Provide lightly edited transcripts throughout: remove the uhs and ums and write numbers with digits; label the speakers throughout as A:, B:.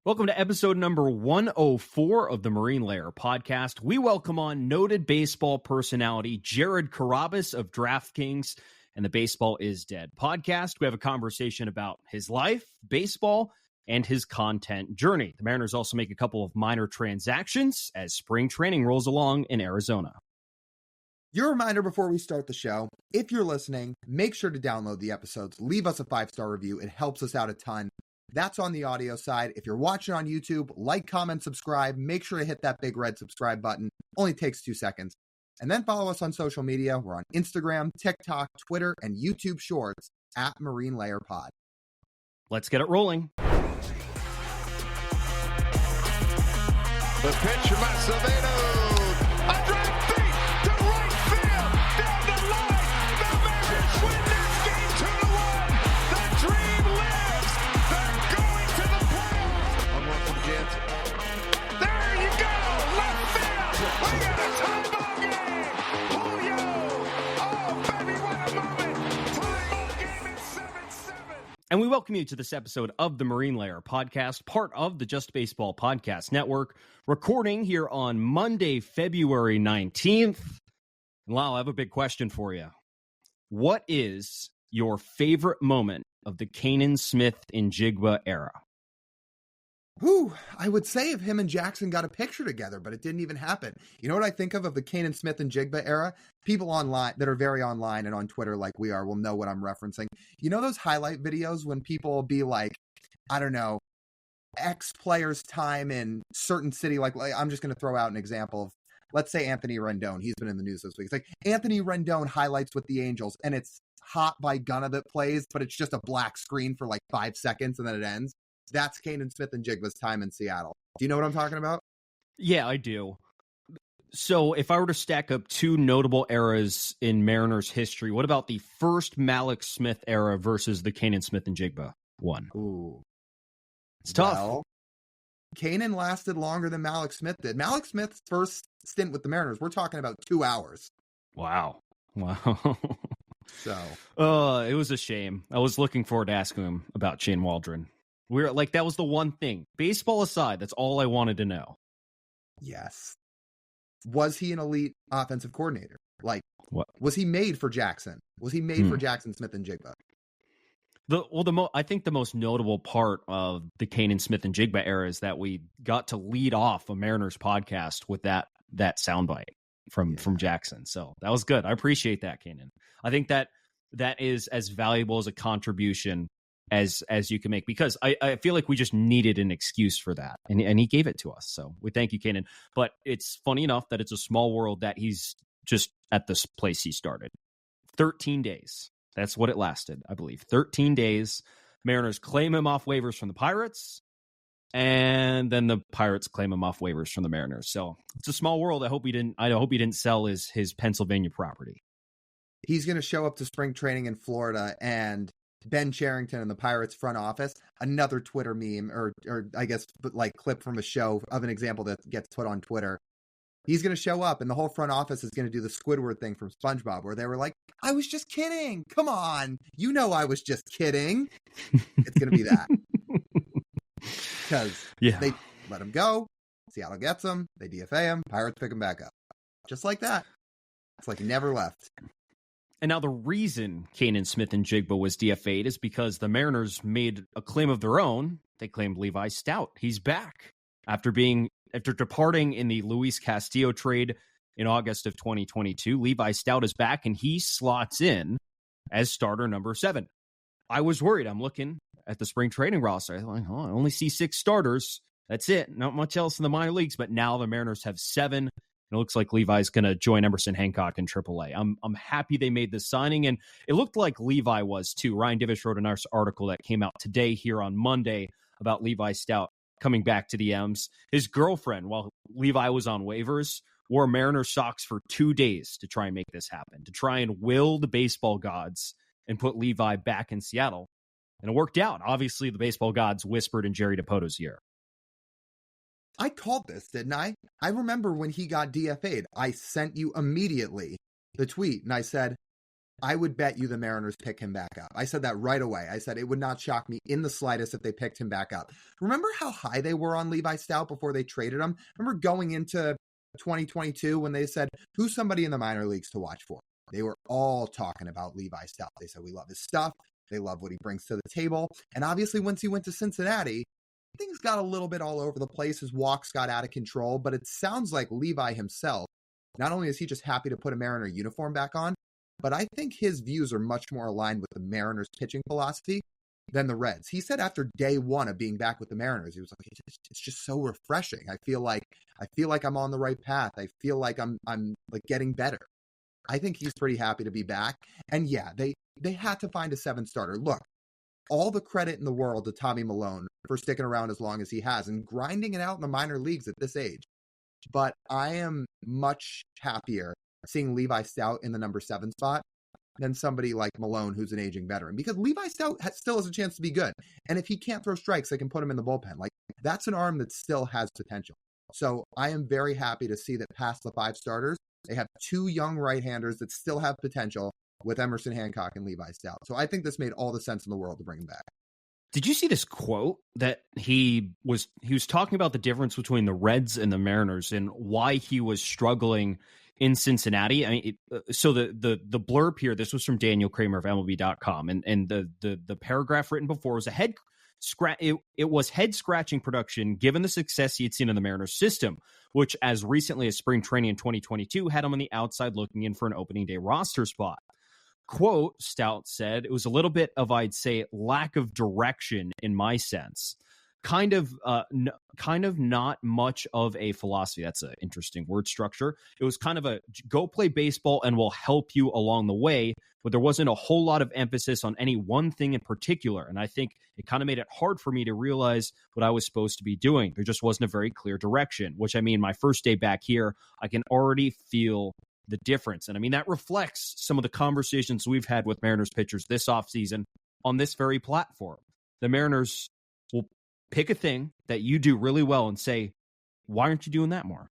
A: Welcome to episode number 104 of the Marine Layer podcast. We welcome on noted baseball personality Jared Carrabis of DraftKings and the Baseball is Dead podcast. We have a conversation about his life, baseball, and his content journey. The Mariners also make a couple of minor transactions as spring training rolls along in Arizona.
B: Your reminder before we start the show, if you're listening, make sure to download the episodes, leave us a 5-star review. It helps us out a ton. That's on the audio side. If you're watching on YouTube, like, comment, subscribe. Make sure to hit that big red subscribe button. Only takes 2 seconds. And then follow us on social media. We're on Instagram, TikTok, Twitter, and YouTube Shorts at Marine Layer Pod.
A: Let's get it rolling.
C: The pitch from Acevedo. A drive deep to right field. Down the line. The Mariners win this game 2-1. The dream lives. They're going to the playoffs. One more from Jansen. There you go. Left field. We got a tie ball game. Julio. Oh, baby, what a moment. Tie ball game is 7-7.
A: And we welcome you to this episode of the Marine Layer podcast, part of the Just Baseball Podcast Network, recording here on Monday, February 19th. And Lyle, I have a big question for you. What is your favorite moment of the Kanan Smith and Jigba era?
B: I would say if him and Jackson got a picture together, but it didn't even happen. You know what I think of the Kanan Smith and Jigba era? People online that are very online and on Twitter like we are will know what I'm referencing. You know those highlight videos when people will be like, I don't know, X player's time in certain city, like I'm just going to throw out an example of, let's say Anthony Rendon. He's been in the news this week. It's like Anthony Rendon highlights with the Angels, and it's Hot by Gunna that plays, but it's just a black screen for like 5 seconds, and then it ends. That's Kanan Smith and Jigba's time in Seattle. Do you know what I'm talking about?
A: Yeah, I do. So if I were to stack up two notable eras in Mariners history, what about the first Malik Smith era versus the Kanan Smith and Jigba one?
B: Ooh.
A: It's tough.
B: Well, Kanan lasted longer than Malik Smith did. Malik Smith's first stint with the Mariners, we're talking about 2 hours.
A: Wow.
B: So.
A: It was a shame. I was looking forward to asking him about Shane Waldron. We're like, that was the one thing. Baseball aside, that's all I wanted to know.
B: Yes. Was he an elite offensive coordinator? Like,
A: what?
B: Was he made for Jackson? Was he made for Jackson Smith and Jigba?
A: I think the most notable part of the Kanan Smith and Jigba era is that we got to lead off a Mariners podcast with that soundbite from Jackson. So that was good. I appreciate that, Kanan. I think that is as valuable as a contribution as you can make, because I feel like we just needed an excuse for that, and he gave it to us. So we thank you, Kanan. But it's funny enough that it's a small world that he's just at this place he started. 13 days. That's what it lasted, I believe. 13 days. Mariners claim him off waivers from the Pirates, and then the Pirates claim him off waivers from the Mariners. So it's a small world. I hope he didn't sell his Pennsylvania property.
B: He's going to show up to spring training in Florida, and Ben Cherington in the Pirates front office, another Twitter meme or I guess like clip from a show of an example that gets put on Twitter. He's going to show up and the whole front office is going to do the Squidward thing from SpongeBob where they were like, I was just kidding. Come on. You know, I was just kidding. It's going to be that. Because they let him go. Seattle gets him. They DFA him. Pirates pick him back up. Just like that. It's like he never left.
A: And now the reason Kanan Smith and Jigba was DFA'd is because the Mariners made a claim of their own. They claimed Levi Stoudt. He's back after departing in the Luis Castillo trade in August of 2022. Levi Stoudt is back, and he slots in as starter number 7. I was worried. I'm looking at the spring training roster. I'm like, I only see 6 starters. That's it. Not much else in the minor leagues. But now the Mariners have 7. It looks like Levi's going to join Emerson Hancock in AAA. I'm happy they made this signing, and it looked like Levi was too. Ryan Divish wrote a nice article that came out today here on Monday about Levi Stoudt coming back to the M's. His girlfriend, while Levi was on waivers, wore Mariner socks for 2 days to try and make this happen, to try and will the baseball gods and put Levi back in Seattle. And it worked out. Obviously, the baseball gods whispered in Jerry DiPoto's ear.
B: I called this, didn't I? I remember when he got DFA'd, I sent you immediately the tweet and I said, I would bet you the Mariners pick him back up. I said that right away. I said it would not shock me in the slightest if they picked him back up. Remember how high they were on Levi Stoudt before they traded him? Remember going into 2022 when they said, who's somebody in the minor leagues to watch for? They were all talking about Levi Stoudt. They said, we love his stuff. They love what he brings to the table. And obviously, once he went to Cincinnati, things got a little bit all over the place. His walks got out of control. But it sounds like Levi himself, not only is he just happy to put a Mariner uniform back on, but I think his views are much more aligned with the Mariners' pitching philosophy than the Reds. He said after day one of being back with the Mariners, he was like, it's just so refreshing. I feel like I'm on the right path. I feel like I'm like getting better. I think he's pretty happy to be back. And yeah, they had to find a 7th starter. Look, all the credit in the world to Tommy Milone for sticking around as long as he has and grinding it out in the minor leagues at this age. But I am much happier seeing Levi Stoudt in the number 7 spot than somebody like Milone, who's an aging veteran, because Levi Stoudt still has a chance to be good. And if he can't throw strikes, they can put him in the bullpen. Like, that's an arm that still has potential. So I am very happy to see that past the 5 starters, they have 2 young right-handers that still have potential with Emerson Hancock and Levi Stoudt. So I think this made all the sense in the world to bring him back.
A: Did you see this quote that he was talking about the difference between the Reds and the Mariners and why he was struggling in Cincinnati? I mean, so the blurb here, this was from Daniel Kramer of MLB.com, and the paragraph written before was it was head scratching production given the success he had seen in the Mariners system, which as recently as spring training in 2022 had him on the outside looking in for an opening day roster spot. Quote, Stoudt said, it was a little bit of, I'd say, lack of direction in my sense. Kind of not much of a philosophy. That's an interesting word structure. It was kind of a go play baseball and we'll help you along the way, but there wasn't a whole lot of emphasis on any one thing in particular. And I think it kind of made it hard for me to realize what I was supposed to be doing. There just wasn't a very clear direction, which I mean, my first day back here, I can already feel the difference. And I mean, that reflects some of the conversations we've had with Mariners pitchers this offseason on this very platform. The Mariners will pick a thing that you do really well and say, why aren't you doing that more?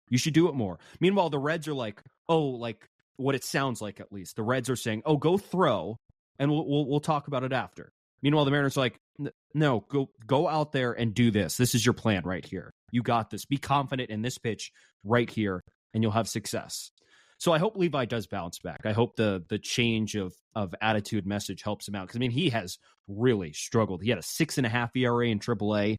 A: You should do it more. Meanwhile, the Reds are like, oh, like what it sounds like, at least. The Reds are saying, oh, go throw and we'll talk about it after. Meanwhile, the Mariners are like, no, go out there and do this. This is your plan right here. You got this. Be confident in this pitch right here and you'll have success. So I hope Levi does bounce back. I hope the change of attitude message helps him out. Because, I mean, he has really struggled. He had a 6.5 ERA in AAA.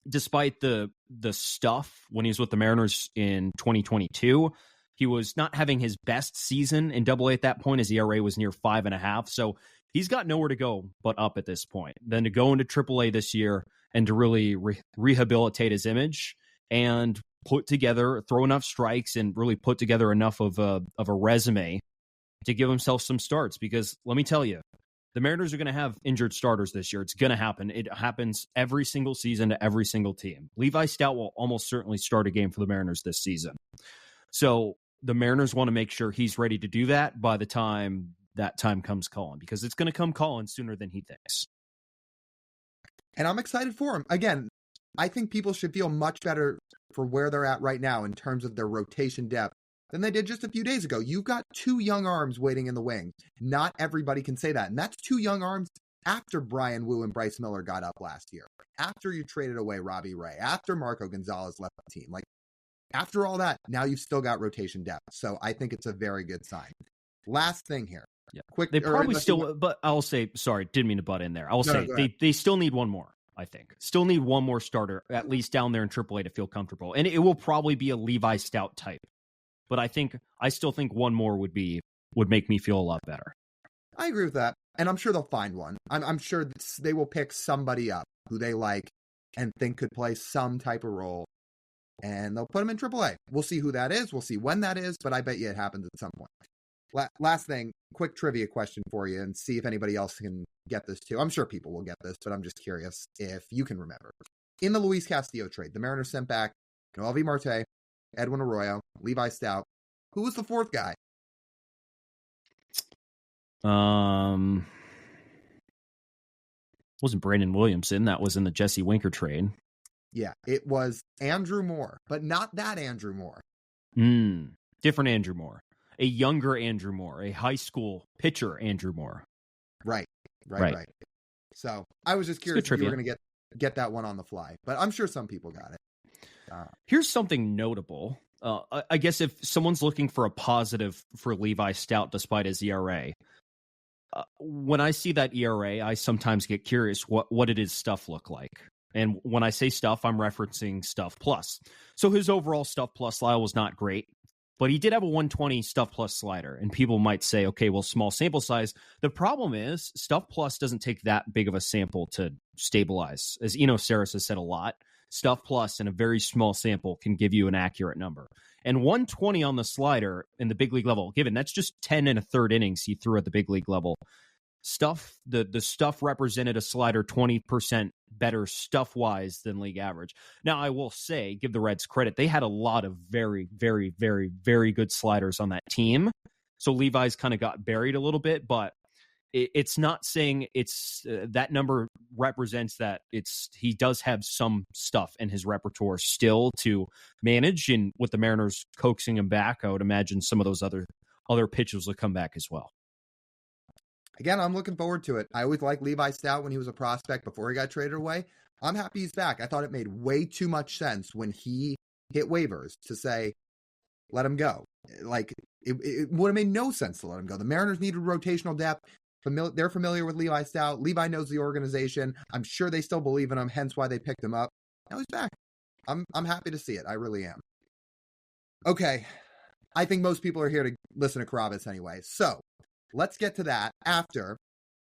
A: Despite the stuff when he was with the Mariners in 2022, he was not having his best season in AA at that point. His ERA was near 5.5. So he's got nowhere to go but up at this point. Then to go into AAA this year and to really rehabilitate his image and throw enough strikes and really put together enough of a resume to give himself some starts. Because let me tell you, the Mariners are going to have injured starters this year. It's going to happen. It happens every single season to every single team. Levi Stoudt will almost certainly start a game for the Mariners this season. So the Mariners want to make sure he's ready to do that by the time that time comes calling, because it's going to come calling sooner than he thinks.
B: And I'm excited for him. Again, I think people should feel much better for where they're at right now in terms of their rotation depth than they did just a few days ago. You've got 2 young arms waiting in the wings. Not everybody can say that. And that's 2 young arms after Brian Wu and Bryce Miller got up last year, after you traded away Robbie Ray, after Marco Gonzalez left the team. Like, after all that, now you've still got rotation depth. So I think it's a very good sign. Last thing here.
A: Yeah. They probably still, but I'll say, sorry, didn't mean to butt in there. I'll say they still need one more. I think still need one more starter, at least down there in AAA, to feel comfortable. And it will probably be a Levi Stoudt type, but I still think one more would make me feel a lot better.
B: I agree with that. And I'm sure they'll find one. I'm sure they will pick somebody up who they like and think could play some type of role, and they'll put him in AAA. We'll see who that is. We'll see when that is, but I bet you it happens at some point. Last thing, quick trivia question for you and see if anybody else can get this too. I'm sure people will get this, but I'm just curious if you can remember. In the Luis Castillo trade, the Mariners sent back Noelvi Marte, Edwin Arroyo, Levi Stoudt. Who was the 4th guy?
A: Wasn't Brandon Williamson. That was in the Jesse Winker trade.
B: Yeah, it was Andrew Moore, but not that Andrew Moore.
A: Different Andrew Moore. a younger Andrew Moore, a high school pitcher Andrew Moore.
B: Right. So I was just curious if you were going to get that one on the fly, but I'm sure some people got it.
A: Here's something notable. I guess if someone's looking for a positive for Levi Stoudt despite his ERA, when I see that ERA, I sometimes get curious what did his stuff look like. And when I say stuff, I'm referencing stuff plus. So his overall stuff plus, Lyle, was not great, but he did have a 120 stuff plus slider. And people might say, okay, well, small sample size. The problem is stuff plus doesn't take that big of a sample to stabilize. As Eno Saris has said a lot, stuff plus in a very small sample can give you an accurate number. And 120 on the slider in the big league level, given that's just 10 and a third innings he threw at the big league level. The stuff represented a slider 20% better stuff-wise than league average. Now, I will say, give the Reds credit, they had a lot of very, very, very, very good sliders on that team. So Levi's kind of got buried a little bit, but it's not saying it's that number represents that he does have some stuff in his repertoire still to manage. And with the Mariners coaxing him back, I would imagine some of those other pitches will come back as well.
B: Again, I'm looking forward to it. I always liked Levi Stoudt when he was a prospect before he got traded away. I'm happy he's back. I thought it made way too much sense when he hit waivers to say, let him go. Like, it would have made no sense to let him go. The Mariners needed rotational depth. They're familiar with Levi Stoudt. Levi knows the organization. I'm sure they still believe in him, hence why they picked him up. Now he's back. I'm happy to see it. I really am. Okay. I think most people are here to listen to Carrabis anyway. So let's get to that after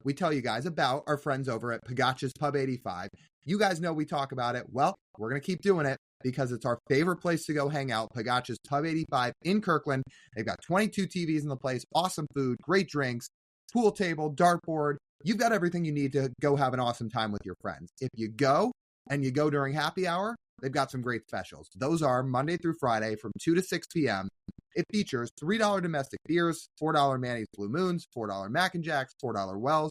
B: we tell you guys about our friends over at Pagach's Pub 85. You guys know we talk about it. Well, we're going to keep doing it because it's our favorite place to go hang out. Pagach's Pub 85 in Kirkland. They've got 22 TVs in the place, awesome food, great drinks, pool table, dartboard. You've got everything you need to go have an awesome time with your friends. If you go and you go during happy hour, they've got some great specials. Those are Monday through Friday from 2 to 6 p.m. It features $3 domestic beers, $4 Manny's Blue Moons, $4 Mac and Jacks, $4 Wells,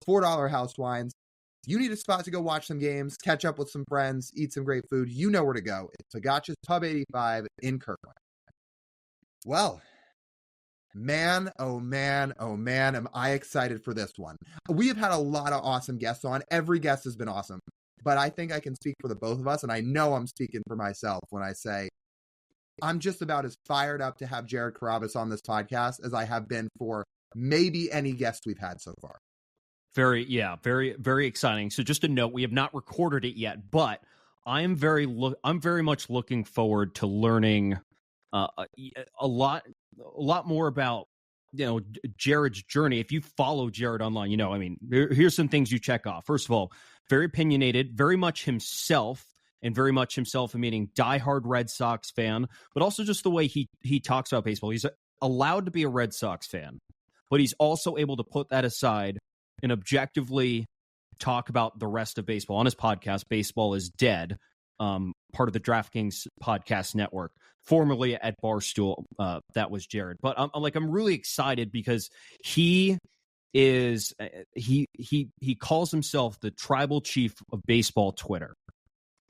B: $4 house wines. If you need a spot to go watch some games, catch up with some friends, eat some great food, you know where to go. It's Pagach's Pub 85 in Kirkland. Well, man, oh man, am I excited for this one. We have had a lot of awesome guests on. Every guest has been awesome. But I think I can speak for the both of us, and I know I'm speaking for myself when I say I'm just about as fired up to have Jared Carrabis on this podcast as I have been for maybe any guest we've had so far.
A: Very, very exciting. So just a note, we have not recorded it yet, but I'm very much looking forward to learning a lot more about, Jared's journey. If you follow Jared online, here's some things you check off. First of all, very opinionated, very much himself, and very much himself, meaning diehard Red Sox fan, but also just the way he talks about baseball. He's allowed to be a Red Sox fan, but he's also able to put that aside and objectively talk about the rest of baseball on his podcast, Baseball is Dead, part of the DraftKings podcast network, formerly at Barstool. That was Jared. But I'm really excited because he calls himself the tribal chief of baseball Twitter,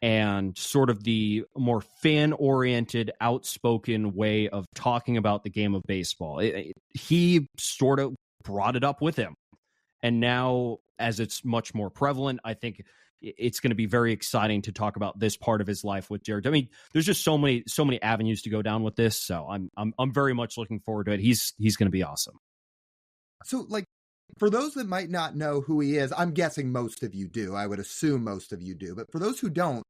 A: and sort of the more fan-oriented, outspoken way of talking about the game of baseball. He sort of brought it up with him. And now, as it's much more prevalent, I think it's going to be very exciting to talk about this part of his life with Jared. I mean, there's just so many avenues to go down with this. So I'm very much looking forward to it. He's going to be awesome.
B: So, for those that might not know who he is, I'm guessing most of you do. I would assume most of you do. But for those who don't,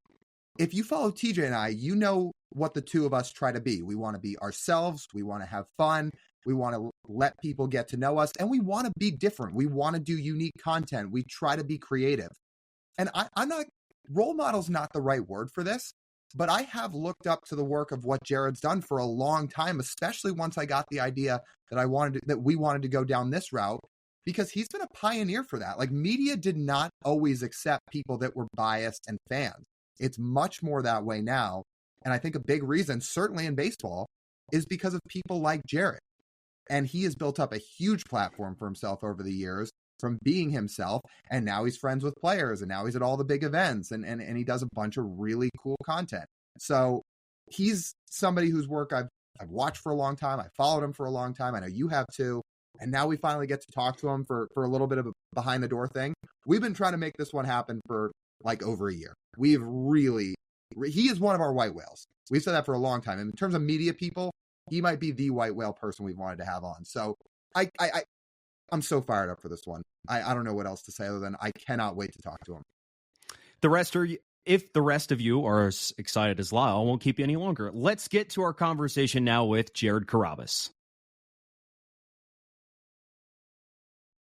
B: if you follow TJ and I, you know what the two of us try to be. We want to be ourselves. We want to have fun. We want to let people get to know us. And we want to be different. We want to do unique content. We try to be creative. And I'm not, role model's not the right word for this, but I have looked up to the work of what Jared's done for a long time, especially once I got the idea that we wanted to go down this route, because he's been a pioneer for that. Media did not always accept people that were biased and fans. It's much more that way now. And I think a big reason, certainly in baseball, is because of people like Jared. And he has built up a huge platform for himself over the years from being himself. And now he's friends with players, and now he's at all the big events, and he does a bunch of really cool content. So he's somebody whose work I've I've watched for a long time. I followed him for a long time. I know you have too. And now we finally get to talk to him for a little bit of a behind the door thing. We've been trying to make this one happen for like over a year. He is one of our white whales. We've said that for a long time. And in terms of media people, he might be the white whale person we've wanted to have on. So I'm so fired up for this one. I don't know what else to say other than I cannot wait to talk to him.
A: If the rest of you are as excited as Lyle, I won't keep you any longer. Let's get to our conversation now with Jared Carrabis.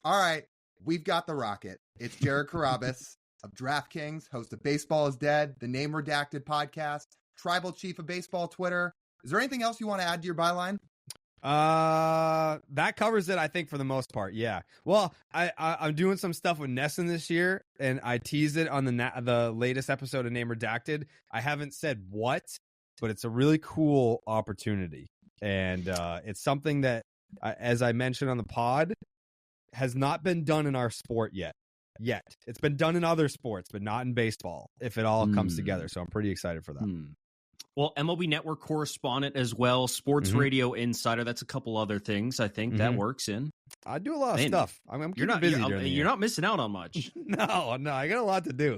B: All right, we've got the rocket. It's Jared Carrabis of DraftKings, host of Baseball is Dead, the Name Redacted podcast, tribal chief of baseball Twitter. Is there anything else you want to add to your byline?
D: That covers it, I think, for the most part. Yeah. Well, I'm doing some stuff with Nesson this year, and I teased it on the latest episode of Name Redacted. I haven't said what, but it's a really cool opportunity, and it's something that, as I mentioned on the pod, has not been done in our sport yet. It's been done in other sports, but not in baseball, if it all comes together. So I'm pretty excited for that.
A: Well, MLB Network correspondent as well, sports radio insider. That's a couple other things I think that works in.
D: I do a lot of stuff. I'm keeping busy.
A: You're not missing out on much.
D: No, I got a lot to do.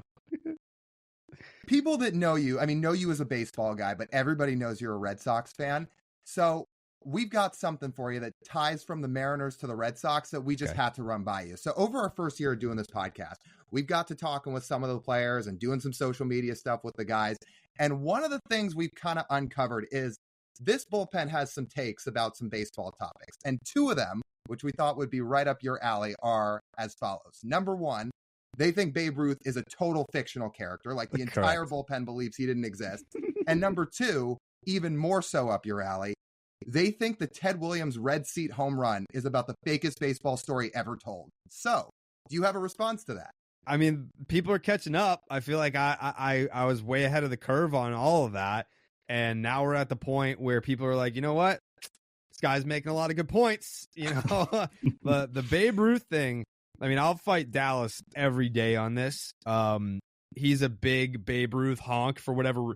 B: People that know you as a baseball guy, but everybody knows you're a Red Sox fan. So we've got something for you that ties from the Mariners to the Red Sox that we just had to run by you. So over our first year of doing this podcast, we've got to talking with some of the players and doing some social media stuff with the guys. And one of the things we've kind of uncovered is this bullpen has some takes about some baseball topics. And two of them, which we thought would be right up your alley, are as follows. Number one, they think Babe Ruth is a total fictional character, like the entire bullpen believes he didn't exist. And number two, even more so up your alley, they think the Ted Williams red seat home run is about the fakest baseball story ever told. So, do you have a response to that?
D: I mean, people are catching up. I feel like I was way ahead of the curve on all of that. And now we're at the point where people are like, you know what? This guy's making a lot of good points. You know, the Babe Ruth thing. I mean, I'll fight Dallas every day on this. He's a big Babe Ruth honk for whatever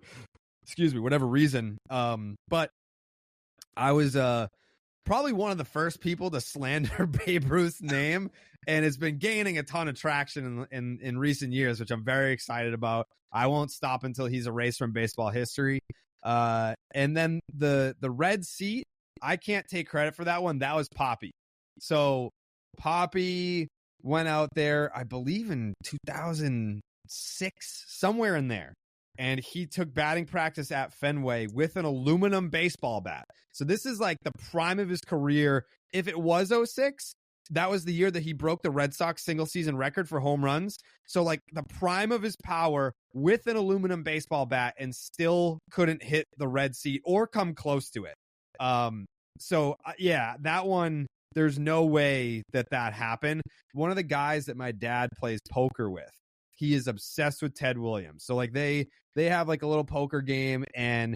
D: reason. But I was probably one of the first people to slander Babe Ruth's name, and it's been gaining a ton of traction in recent years, which I'm very excited about. I won't stop until he's erased from baseball history. And then the red seat, I can't take credit for that one. That was Poppy. So Poppy went out there, I believe in 2006, somewhere in there. And he took batting practice at Fenway with an aluminum baseball bat. So this is like the prime of his career. If it was 06, that was the year that he broke the Red Sox single season record for home runs. So like the prime of his power with an aluminum baseball bat, and still couldn't hit the red seat or come close to it. Yeah, that one, there's no way that happened. One of the guys that my dad plays poker with, he is obsessed with Ted Williams. So like they have like a little poker game, and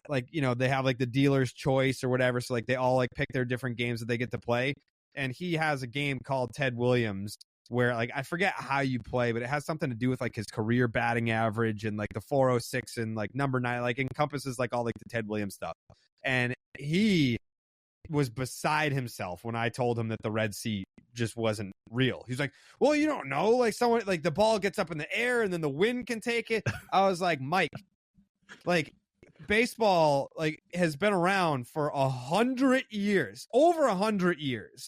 D: like, you know, they have like the dealer's choice or whatever. So like they all like pick their different games that they get to play. And he has a game called Ted Williams where, like, I forget how you play, but it has something to do with like his career batting average and like the 406 and like number 9, like encompasses like all like the Ted Williams stuff. And he was beside himself when I told him that the red seat just wasn't real. He's like, well, you don't know, like someone, like the ball gets up in the air and then the wind can take it. I was like, Mike, like baseball like has been around for 100 years, over 100 years.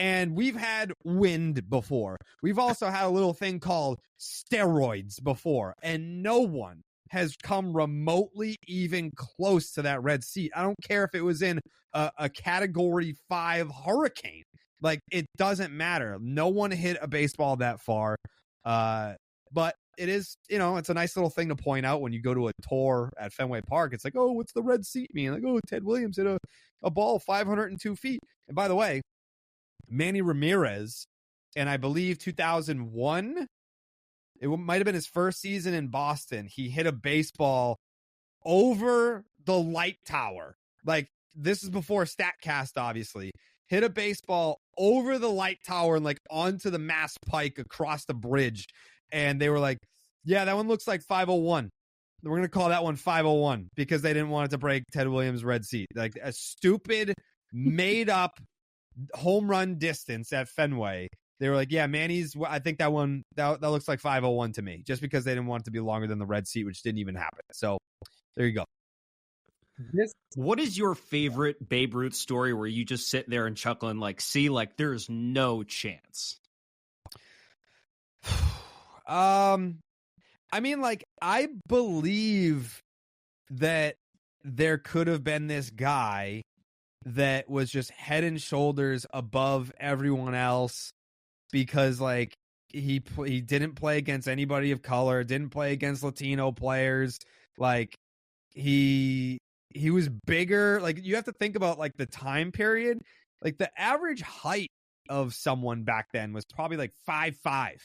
D: And we've had wind before. We've also had a little thing called steroids before, and no one has come remotely even close to that red seat. I don't care if it was in a category 5 hurricane. Like, it doesn't matter. No one hit a baseball that far. But it is, you know, it's a nice little thing to point out when you go to a tour at Fenway Park. It's like, oh, what's the red seat mean? Like, oh, Ted Williams hit a ball 502 feet. And by the way, Manny Ramirez, and I believe 2001, it might have been his first season in Boston, he hit a baseball over the light tower. Like, this is before StatCast, obviously. Hit a baseball over the light tower and like onto the Mass Pike across the bridge. And they were like, yeah, that one looks like 501. We're going to call that one 501 because they didn't want it to break Ted Williams' red seat. Like a stupid, made up home run distance at Fenway. They were like, yeah, Manny's, I think that one, that looks like 501 to me, just because they didn't want it to be longer than the red seat, which didn't even happen. So there you go.
A: What is your favorite Babe Ruth story where you just sit there and chuckle and like, see, like there's no chance?
D: I mean, like, I believe that there could have been this guy that was just head and shoulders above everyone else because, like, he didn't play against anybody of color, didn't play against Latino players. Like, he was bigger. Like, you have to think about, like, the time period. Like, the average height of someone back then was probably, like, 5'5".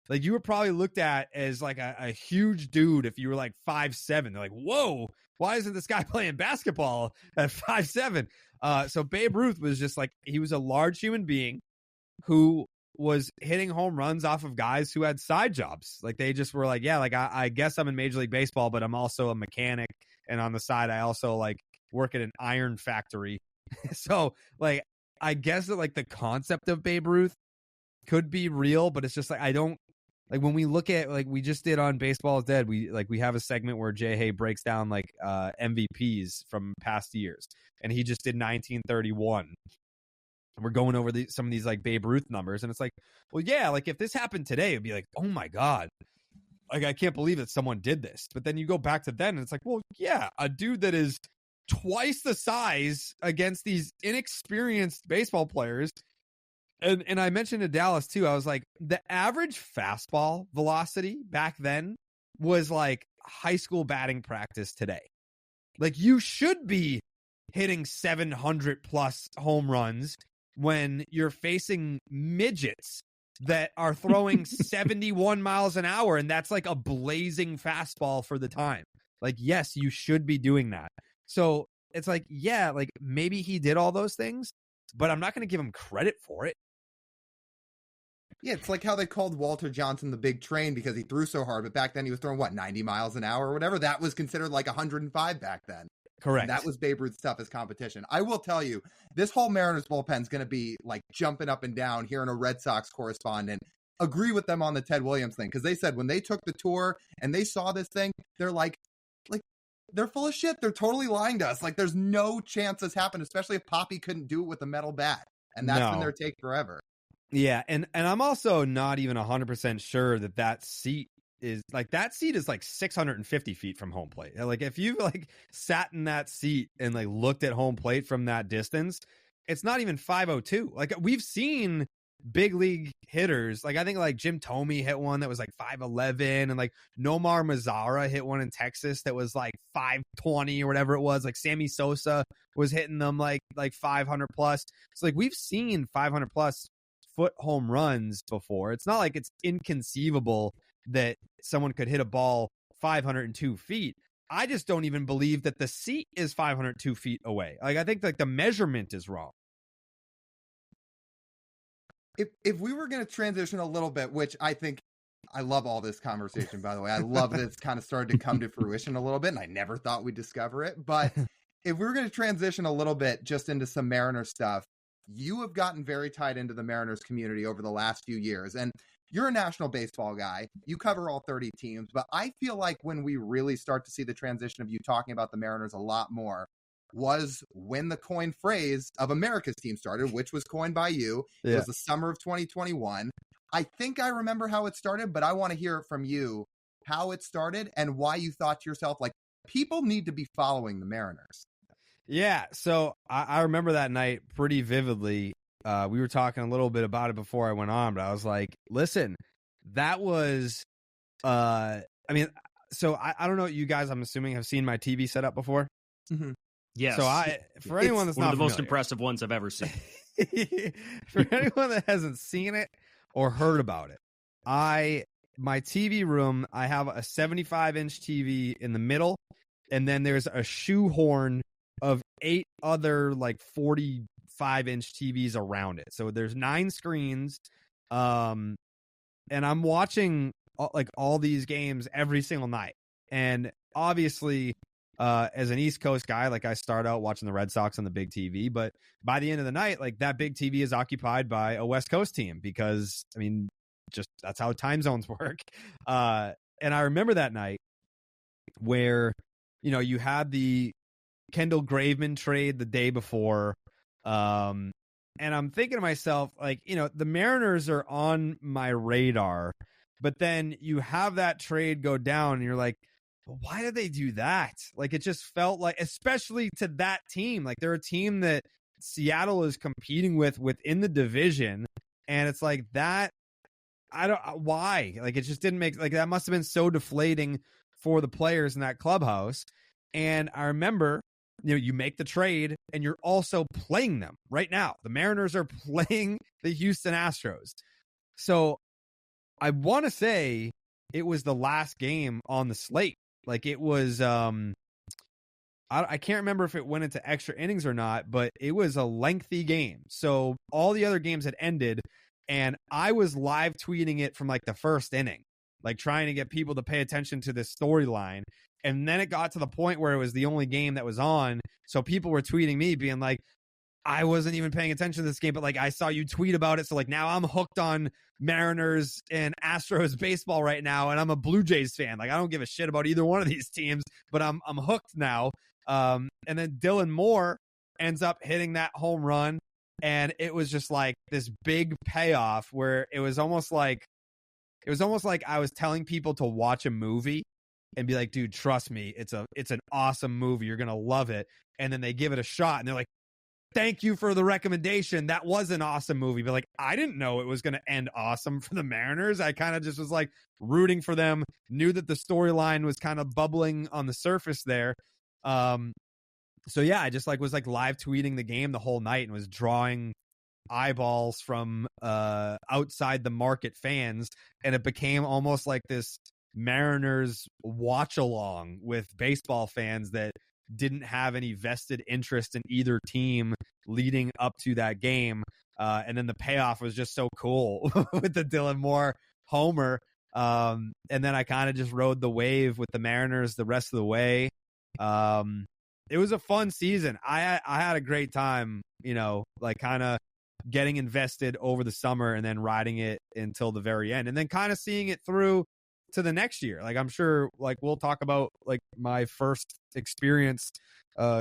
D: Like, you were probably looked at as, like, a huge dude if you were, like, 5'7". They're like, whoa, why isn't this guy playing basketball at 5'7"? So Babe Ruth was just, like, he was a large human being who was hitting home runs off of guys who had side jobs. Like, they just were like, yeah, like, I guess I'm in Major League Baseball, but I'm also a mechanic. And on the side, I also, like, work at an iron factory. So, like, I guess that, like, the concept of Babe Ruth could be real, but it's just, like, I don't, like, when we look at, like, we just did on Baseball is Dead, we have a segment where Jay Hay breaks down, like, MVPs from past years, and he just did 1931. We're going over some of these, like, Babe Ruth numbers, and it's like, well, yeah, like, if this happened today, it'd be like, oh my God, like, I can't believe that someone did this. But then you go back to then, and it's like, well, yeah, a dude that is twice the size against these inexperienced baseball players. And I mentioned to Dallas too, I was like, the average fastball velocity back then was like high school batting practice today. Like, you should be hitting 700 plus home runs when you're facing midgets that are throwing 71 miles an hour. And that's like a blazing fastball for the time. Like, yes, you should be doing that. So it's like, yeah, like maybe he did all those things, but I'm not going to give him credit for it.
B: Yeah, it's like how they called Walter Johnson the big train because he threw so hard, but back then he was throwing, 90 miles an hour or whatever? That was considered like 105 back then.
D: Correct.
B: And that was Babe Ruth's toughest competition. I will tell you, this whole Mariners bullpen is going to be like jumping up and down, hearing a Red Sox correspondent agree with them on the Ted Williams thing, because they said when they took the tour and they saw this thing, they're like, they're full of shit. They're totally lying to us. Like, there's no chance this happened, especially if Poppy couldn't do it with a metal bat. And that's been their take forever.
D: Yeah, and I'm also not even 100% sure that seat is like 650 feet from home plate. Like, if you like sat in that seat and like looked at home plate from that distance, it's not even 502. Like, we've seen big league hitters, like I think like Jim Thome hit one that was like 511, and like Nomar Mazara hit one in Texas that was like 520 or whatever it was. Like Sammy Sosa was hitting them like 500 plus. So like we've seen 500 plus foot home runs before. It's not like it's inconceivable that someone could hit a ball 502 feet. I just don't even believe that the seat is 502 feet away. Like, I think like the measurement is wrong.
B: If we were going to transition a little bit, which I think, I love all this conversation, by the way. I love that it's kind of started to come to fruition a little bit, and I never thought we'd discover it. But if we were going to transition a little bit just into some Mariners stuff, you have gotten very tied into the Mariners community over the last few years. And you're a national baseball guy. You cover all 30 teams. But I feel like when we really start to see the transition of you talking about the Mariners a lot more was when the coined phrase of America's team started, which was coined by you. Yeah. It was the summer of 2021. I think I remember how it started, but I want to hear it from you, how it started and why you thought to yourself, like, people need to be following the Mariners.
D: Yeah, so I remember that night pretty vividly. We were talking a little bit about it before I went on, but I was like, listen, that was, I mean, so I don't know what you guys, I'm assuming, have seen my TV setup before.
A: Mm-hmm. Yes.
D: So for anyone that's
A: one
D: not
A: of the most
D: familiar,
A: impressive ones I've ever seen.
D: For anyone that hasn't seen it or heard about it, my TV room, I have a 75-inch TV in the middle, and then there's a shoehorn of 8 other like 45-inch TVs around it. So there's 9 screens, and I'm watching like all these games every single night. And obviously, as an East Coast guy, like I start out watching the Red Sox on the big TV, but by the end of the night, like that big TV is occupied by a West Coast team because, I mean, just that's how time zones work. And I remember that night where, you know, you had the Kendall Graveman trade the day before. And I'm thinking to myself, like, you know, the Mariners are on my radar, but then you have that trade go down and you're like, well, why did they do that? Like, it just felt like, especially to that team, like they're a team that Seattle is competing with within the division. And it's like that. I don't, why? Like, it just didn't make, like, that must have been so deflating for the players in that clubhouse. And I remember, you know, you make the trade and you're also playing them right now. The Mariners are playing the Houston Astros. So I want to say it was the last game on the slate. Like it was, I can't remember if it went into extra innings or not, but it was a lengthy game. So all the other games had ended and I was live tweeting it from like the first inning, like trying to get people to pay attention to this storyline. And then it got to the point where it was the only game that was on. So people were tweeting me being like, I wasn't even paying attention to this game, but like I saw you tweet about it. So like now I'm hooked on Mariners and Astros baseball right now. And I'm a Blue Jays fan. Like I don't give a shit about either one of these teams, but I'm hooked now. And then Dylan Moore ends up hitting that home run. And it was just like this big payoff where it was almost like I was telling people to watch a movie and be like, dude, trust me, it's an awesome movie. You're going to love it. And then they give it a shot and they're like, thank you for the recommendation. That was an awesome movie. But like, I didn't know it was going to end awesome for the Mariners. I kind of just was like rooting for them, knew that the storyline was kind of bubbling on the surface there. So yeah, I just like was like live tweeting the game the whole night and was drawing eyeballs from outside the market fans. And it became almost like this Mariners watch along with baseball fans that didn't have any vested interest in either team leading up to that game. And then the payoff was just so cool with the Dylan Moore homer. And then I kind of just rode the wave with the Mariners the rest of the way. It was a fun season. I had a great time, you know, like kind of getting invested over the summer and then riding it until the very end and then kind of seeing it through to the next year. Like I'm sure like we'll talk about like my first experience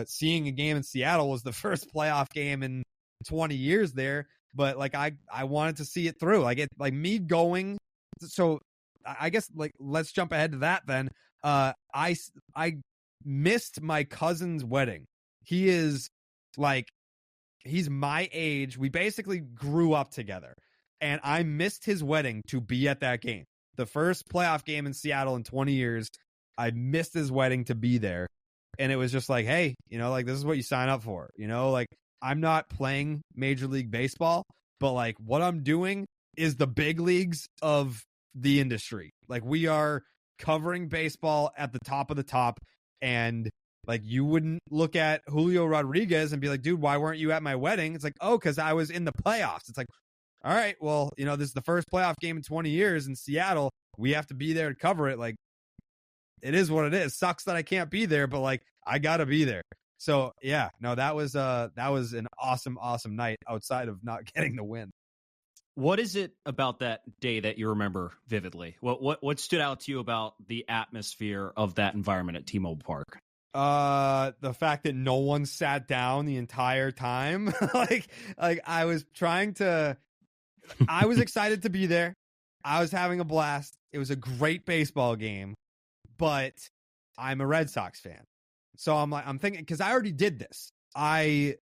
D: seeing a game in Seattle was the first playoff game in 20 years there, but like I wanted to see it through. Like it like me going. So I guess like let's jump ahead to that then. I missed my cousin's wedding. He is like he's my age. We basically grew up together. And I missed his wedding to be at that game. The first playoff game in Seattle in 20 years. I missed his wedding to be there. And it was just like, hey, you know, like this is what you sign up for. You know, like I'm not playing Major League Baseball, but like what I'm doing is the big leagues of the industry. Like we are covering baseball at the top of the top. And like you wouldn't look at Julio Rodriguez and be like, dude, why weren't you at my wedding? It's like, oh, because I was in the playoffs. It's like, all right, well, you know, this is the first playoff game in 20 years in Seattle. We have to be there to cover it. Like, it is what it is. Sucks that I can't be there, but like, I got to be there. So yeah, no, that was an awesome, awesome night outside of not getting the win.
A: What is it about that day that you remember vividly? What stood out to you about the atmosphere of that environment at T-Mobile Park?
D: The fact that no one sat down the entire time. like I was excited to be there. I was having a blast. It was a great baseball game, but I'm a Red Sox fan. So I'm thinking, because I already did this. 3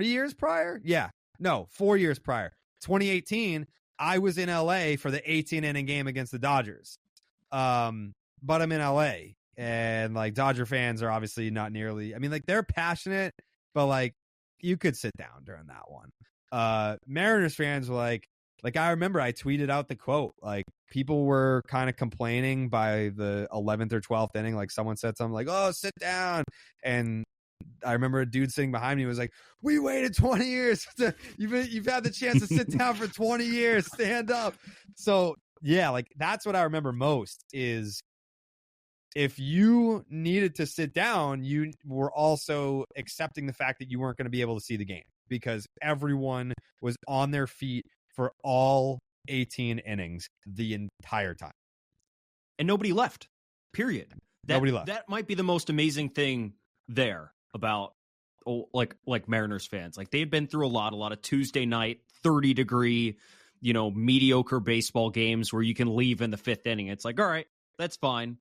D: years prior? Yeah. No, 4 years prior. 2018, I was in LA for the 18-inning game against the Dodgers. But I'm in LA, and like Dodger fans are obviously not nearly, I mean, like they're passionate, but like you could sit down during that one. Mariners fans were like I remember I tweeted out the quote, like people were kind of complaining by the 11th or 12th inning. Like someone said something like, oh, sit down. And I remember a dude sitting behind me was like, we waited 20 years. You've had the chance to sit down for 20 years. Stand up. So yeah, like that's what I remember most is if you needed to sit down, you were also accepting the fact that you weren't going to be able to see the game because everyone was on their feet for all 18 innings the entire time.
A: And nobody left, period.
D: Nobody left.
A: That might be the most amazing thing there about like Mariners fans. Like, they've been through a lot of Tuesday night, 30-degree, mediocre baseball games where you can leave in the fifth inning. It's like, all right, that's fine.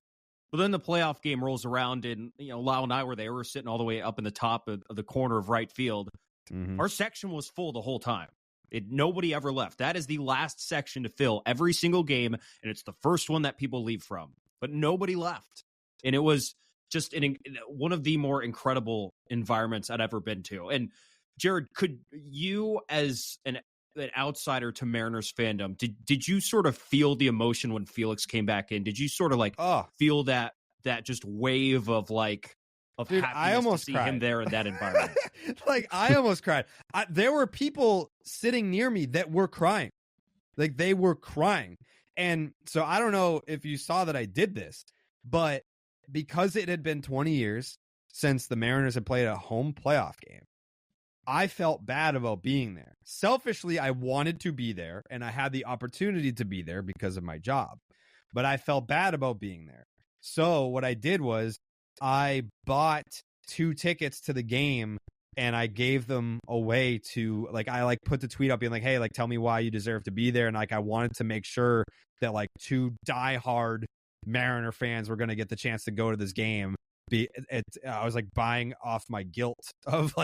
A: But then the playoff game rolls around, and Lyle and I were there. We were sitting all the way up in the top of the corner of right field.
D: Mm-hmm.
A: Our section was full the whole time. Nobody ever left. That is the last section to fill every single game, and it's the first one that people leave from. But nobody left. And it was just one of the more incredible environments I'd ever been to. And Jared, could you, as an outsider to Mariners fandom, did you sort of feel the emotion when Felix came back in? Did you sort of feel that just wave of
D: Dude,
A: happiness
D: I almost
A: to see
D: cried.
A: him there in that environment?
D: I almost cried. There were people sitting near me that were crying. Like, they were crying. And so I don't know if you saw that I did this, but because it had been 20 years since the Mariners had played a home playoff game, I felt bad about being there. Selfishly, I wanted to be there, and I had the opportunity to be there because of my job. But I felt bad about being there. So what I did was I bought 2 tickets to the game, and I gave them away to, I put the tweet up being like, hey, tell me why you deserve to be there. And I wanted to make sure that 2 diehard Mariner fans were going to get the chance to go to this game. I was buying off my guilt of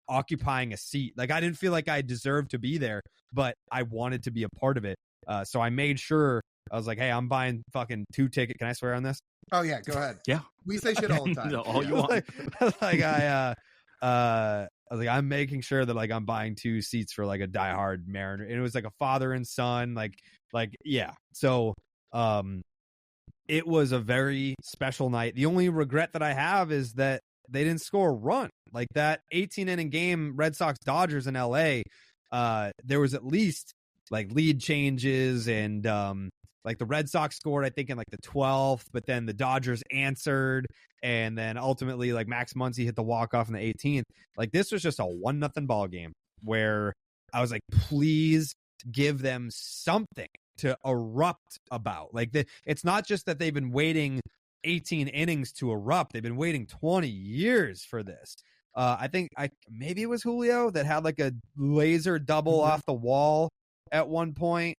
D: occupying a seat. I didn't feel like I deserved to be there, but I wanted to be a part of it. So I made sure, I was like, hey, I'm buying fucking 2 tickets. Can I swear on this?
B: Oh yeah, go ahead.
A: Yeah.
B: We say shit all the time.
A: All you want.
D: I was like, I'm making sure that I'm buying 2 seats for a diehard Mariner. And it was a father and son, yeah. So, it was a very special night. The only regret that I have is that they didn't score a run. That 18-inning game, Red Sox Dodgers in LA, there was at least lead changes and the Red Sox scored, I think, in the 12th, but then the Dodgers answered, and then ultimately Max Muncy hit the walk-off in the 18th. This was just a 1-0 ball game where I was like, please give them something to erupt about. It's not just that they've been waiting 18 innings to erupt. They've been waiting 20 years for this. I think maybe it was Julio that had a laser double off the wall at one point.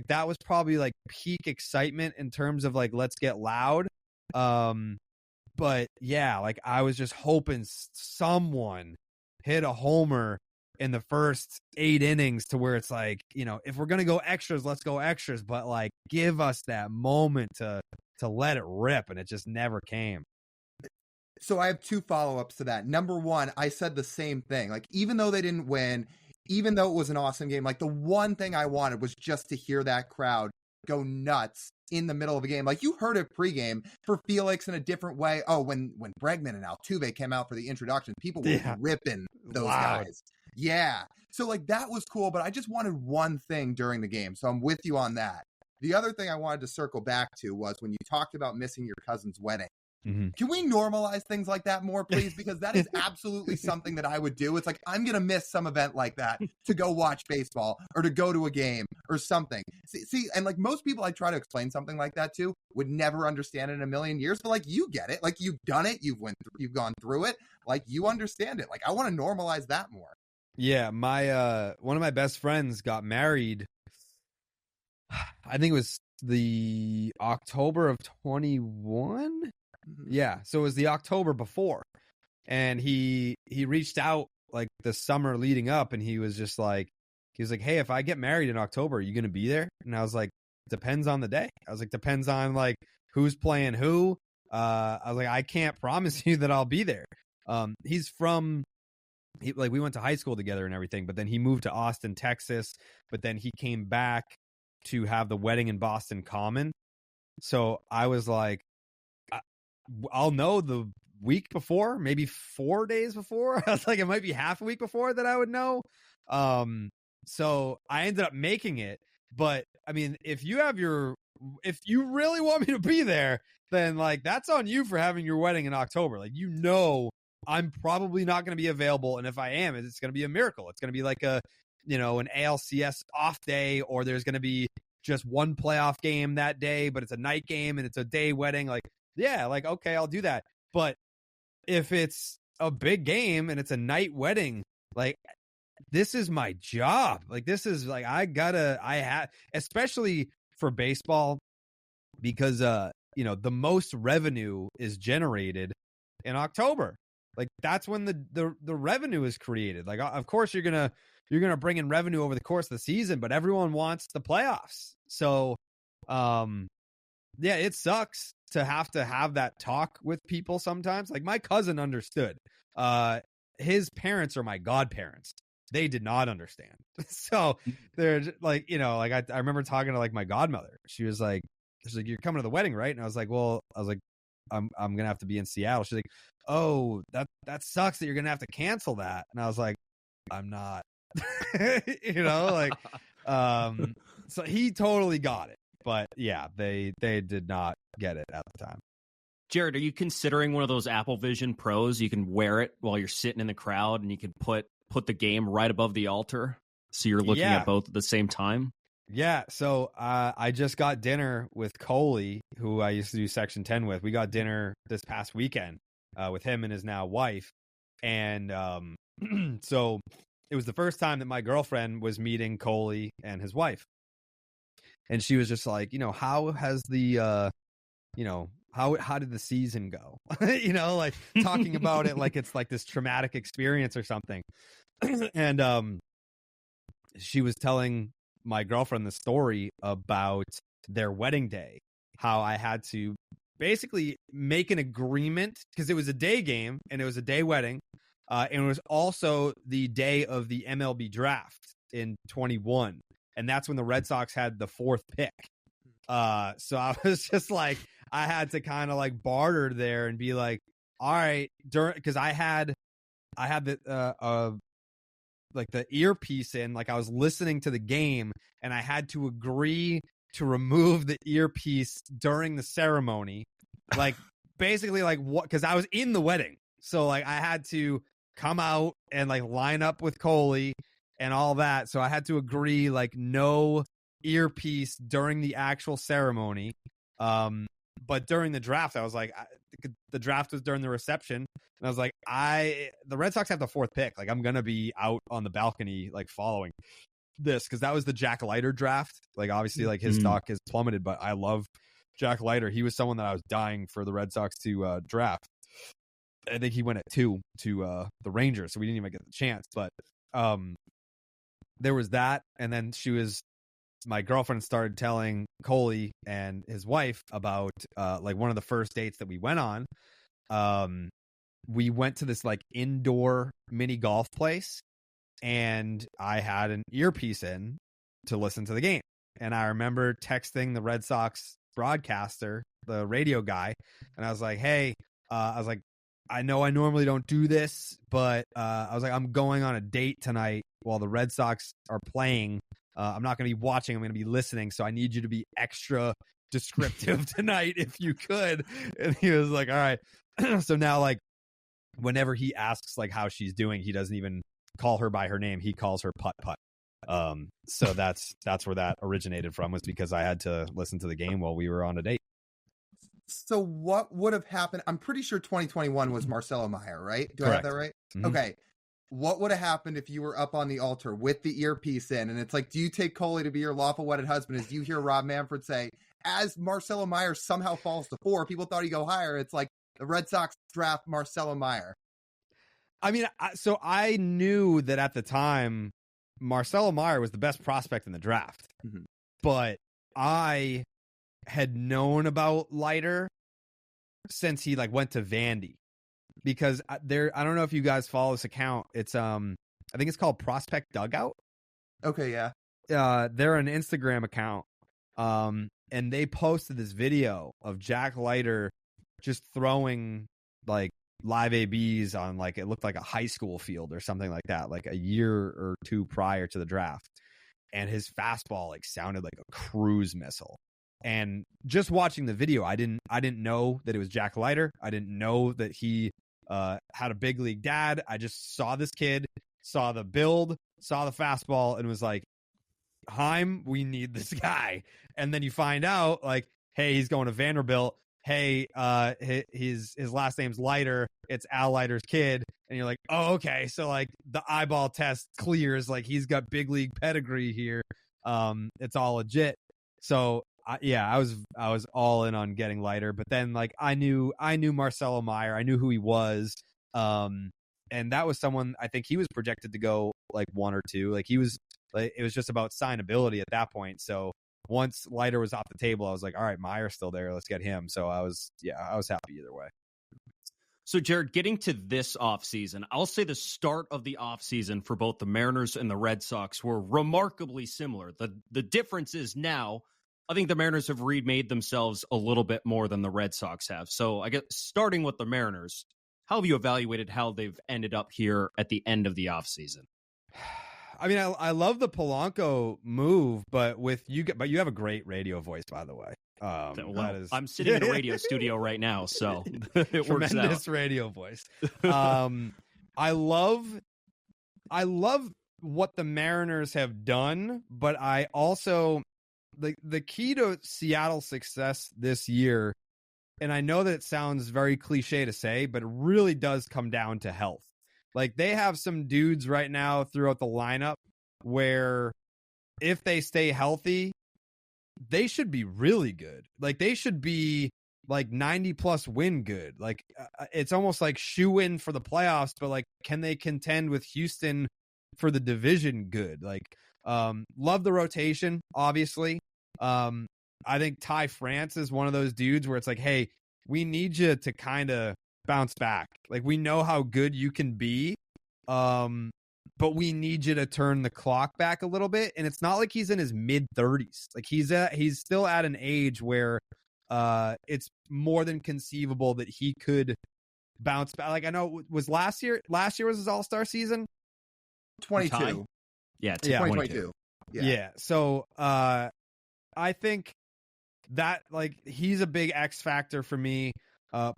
D: That was probably peak excitement in terms of let's get loud. But yeah, I was just hoping someone hit a homer in the first 8 innings to where it's if we're going to go extras, let's go extras, but give us that moment to let it rip. And it just never came.
B: So I have 2 follow-ups to that. Number 1, I said the same thing. Even though they didn't win, even though it was an awesome game, the one thing I wanted was just to hear that crowd go nuts in the middle of a game. You heard it pregame for Felix in a different way. Oh, when Bregman and Altuve came out for the introduction, people were ripping those guys. Yeah. So that was cool, but I just wanted one thing during the game. So I'm with you on that. The other thing I wanted to circle back to was when you talked about missing your cousin's wedding.
D: Mm-hmm.
B: Can we normalize things like that more, please? Because that is absolutely something that I would do. It's I'm going to miss some event like that to go watch baseball or to go to a game or something. See, and most people I try to explain something like that to would never understand it in a million years. But you get it. You've done it. You've gone through it. You understand it. I want to normalize that more.
D: Yeah, my one of my best friends got married. I think it was the October of 21. Yeah, so it was the October before, and he reached out the summer leading up, and he was like, hey, if I get married in October, are you gonna be there? And I was like, depends on the day. I was like, depends on who's playing who. I was like, I can't promise you that I'll be there. He's from. We went to high school together and everything, but then he moved to Austin, Texas, but then he came back to have the wedding in Boston Common. So I was like, I'll know the week before, maybe 4 days before. I was like, it might be half a week before that I would know. So I ended up making it. But I mean, if you have your if you really want me to be there, then like that's on you for having your wedding in October. Like, I'm probably not going to be available, and if I am, it's going to be a miracle. It's going to be like an ALCS off day, or there's going to be just one playoff game that day, but it's a night game and it's a day wedding. Like, yeah, like, okay, I'll do that. But if it's a big game and it's a night wedding, like, this is my job. Like, this is like, especially for baseball, because, the most revenue is generated in October. Like, that's when the revenue is created. Like, of course you're going to bring in revenue over the course of the season, but everyone wants the playoffs. So, yeah, it sucks to have that talk with people sometimes. Like, my cousin understood. His parents are my godparents. They did not understand. So they're just, like, I remember talking to like my godmother. She's like, you're coming to the wedding, right? And I was like, I'm going to have to be in Seattle. She's like, oh, that sucks that you're going to have to cancel that. And I was like, I'm not, so he totally got it. But yeah, they did not get it at the time.
A: Jared, are you considering one of those Apple Vision Pros? You can wear it while you're sitting in the crowd, and you can put the game right above the altar, so you're looking at both at the same time.
D: Yeah, so I just got dinner with Coley, who I used to do Section 10 with. We got dinner this past weekend with him and his now wife. And so it was the first time that my girlfriend was meeting Coley and his wife. And she was just like, how has the, how did the season go? Like talking about it like it's like this traumatic experience or something. And she was telling my girlfriend the story about their wedding day, how I had to basically make an agreement because it was a day game and it was a day wedding. And it was also the day of the MLB draft in 21. And that's when the Red Sox had the 4th pick. So I was just like, I had to kind of like barter there and be like, all right, because I had the like the earpiece in, like I was listening to the game, and I had to agree to remove the earpiece during the ceremony, like basically like what, because I was in the wedding, so like I had to come out and like line up with Coley and all that, so I had to agree like no earpiece during the actual ceremony. But during the draft, I was like, the draft was during the reception, and I was like, the Red Sox have the 4th pick. Like, I'm gonna be out on the balcony, like following this, because that was the Jack Leiter draft. Like, obviously, like his stock has plummeted, but I love Jack Leiter. He was someone that I was dying for the Red Sox to draft. I think he went at 2 to the Rangers, so we didn't even get the chance. But there was that, and then my girlfriend started telling Coley and his wife about like one of the first dates that we went on. We went to this like indoor mini golf place, and I had an earpiece in to listen to the game. And I remember texting the Red Sox broadcaster, the radio guy, and I was like, hey, I know I normally don't do this, but I was like, I'm going on a date tonight while the Red Sox are playing. I'm not going to be watching. I'm going to be listening. So I need you to be extra descriptive tonight if you could. And he was like, all right. So now, like, whenever he asks like how she's doing, he doesn't even call her by her name. He calls her Putt Putt. So that's where that originated from, was because I had to listen to the game while we were on a date.
B: So what would have happened? I'm pretty sure 2021 was Marcelo Meyer, right? Do
D: Correct.
B: I have that right?
D: Mm-hmm.
B: Okay. What would have happened if you were up on the altar with the earpiece in, and it's like, do you take Coley to be your lawful wedded husband? As you hear Rob Manfred say, as Marcelo Meyer somehow falls to 4, people thought he'd go higher. It's like the Red Sox draft Marcelo Meyer.
D: I mean, so I knew that at the time, Marcelo Meyer was the best prospect in the draft, but I had known about Leiter since he like went to Vandy. Because I don't know if you guys follow this account. It's I think it's called Prospect Dugout.
B: Okay, yeah.
D: They're an Instagram account. And they posted this video of Jack Leiter just throwing like live ABs on like, it looked like a high school field or something like that, like a year or 2 prior to the draft. And his fastball like sounded like a cruise missile. And just watching the video, I didn't know that it was Jack Leiter. I didn't know that he had a big league dad. I just saw this kid, saw the build, saw the fastball, and was like, Heim, we need this guy. And then you find out, like, hey, he's going to Vanderbilt. Hey, his last name's Leiter. It's Al Leiter's kid. And you're like, oh, okay. So like the eyeball test clears. Like he's got big league pedigree here. It's all legit. So I was all in on getting Leiter. But then like I knew Marcelo Meyer. I knew who he was. And that was someone, I think he was projected to go like 1 or 2. Like he was, like, it was just about signability at that point. So once Leiter was off the table, I was like, all right, Meyer's still there. Let's get him. So I was happy either way.
A: So, Jared, getting to this offseason, I'll say the start of the offseason for both the Mariners and the Red Sox were remarkably similar. The difference is now, I think the Mariners have remade themselves a little bit more than the Red Sox have. So, I guess starting with the Mariners, how have you evaluated how they've ended up here at the end of the offseason?
D: I mean, I love the Polanco move, but you have a great radio voice, by the way.
A: I'm sitting in a radio studio right now, so it works out.
D: Tremendous radio voice. I love what the Mariners have done, but I also the key to Seattle's success this year, and I know that it sounds very cliche to say, but it really does come down to health. Like they have some dudes right now throughout the lineup where if they stay healthy, they should be really good. Like they should be like 90 plus win good. Like it's almost like shoe in for the playoffs, but like, can they contend with Houston for the division good? Like, love the rotation, obviously. I think Ty France is one of those dudes where it's like, hey, we need you to kind of bounce back. Like we know how good you can be, but we need you to turn the clock back a little bit. And it's not like he's in his mid 30s. Like he's still at an age where it's more than conceivable that he could bounce back. Like I know it was last year was his all-star season.
B: 22.
A: Yeah,
B: 2022.
D: Yeah. So I think that like he's a big X factor for me.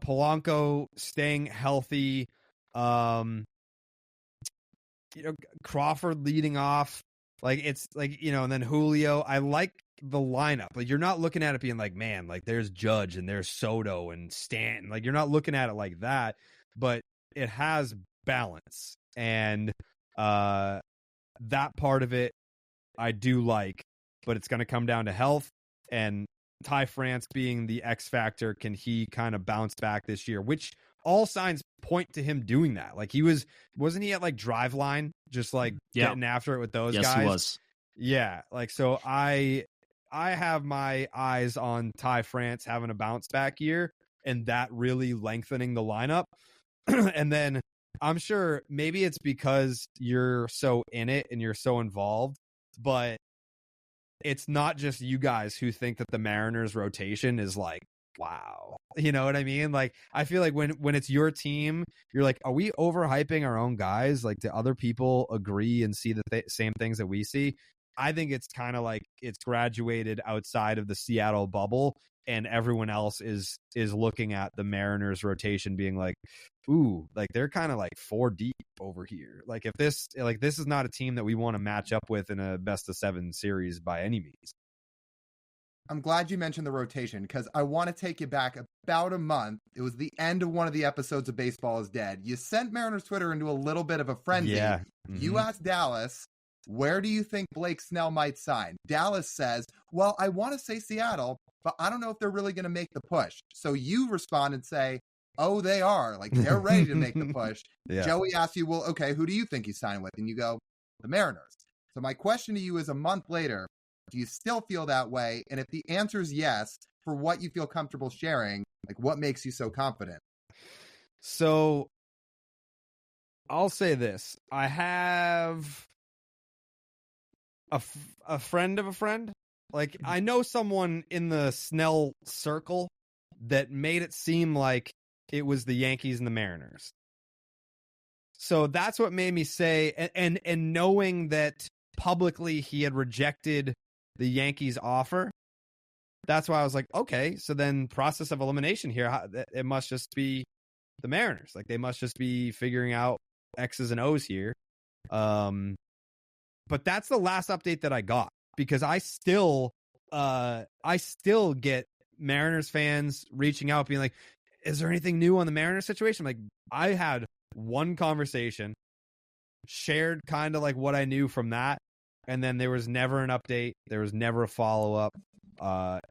D: Polanco staying healthy, Crawford leading off, like it's like, and then Julio. I like the lineup. Like you're not looking at it being like, man, like there's Judge and there's Soto and Stanton. Like you're not looking at it like that, but it has balance, and that part of it I do like, but it's going to come down to health and Ty France being the X factor. Can he kind of bounce back this year? Which all signs point to him doing that. Like wasn't he at like Driveline, just like getting after it with those guys?
A: Yes, he was.
D: Yeah. Like, so I have my eyes on Ty France having a bounce back year and that really lengthening the lineup. And then I'm sure maybe it's because you're so in it and you're so involved, but it's not just you guys who think that the Mariners rotation is like, wow. You know what I mean? Like, I feel like when it's your team, you're like, are we overhyping our own guys? Like, do other people agree and see the same things that we see? I think it's kind of like it's graduated outside of the Seattle bubble, and everyone else is looking at the Mariners rotation being like, ooh, like they're kind of like 4 deep over here. Like if this is not a team that we want to match up with in a best of 7 series by any means.
B: I'm glad you mentioned the rotation because I want to take you back about a month. It was the end of one of the episodes of Baseball is Dead. You sent Mariners Twitter into a little bit of a frenzy.
D: Yeah.
B: You asked Dallas, where do you think Blake Snell might sign? Dallas says, well, I want to say Seattle, but I don't know if they're really going to make the push. So you respond and say, oh, they are. Like, they're ready to make the push.
D: Yeah.
B: Joey asks you, well, okay, who do you think he's signing with? And you go, the Mariners. So my question to you is a month later, do you still feel that way? And if the answer is yes, for what you feel comfortable sharing, like what makes you so confident?
D: So I'll say this. I have a friend of a friend. Like, I know someone in the Snell circle that made it seem like it was the Yankees and the Mariners. So that's what made me say, and knowing that publicly he had rejected the Yankees offer, that's why I was like, okay, so then process of elimination here, it must just be the Mariners. Like, they must just be figuring out X's and O's here. But that's the last update that I got, because I still get Mariners fans reaching out being like, is there anything new on the Mariners situation? Like, I had one conversation, shared kind of like what I knew from that, and then there was never an update. There was never a follow-up.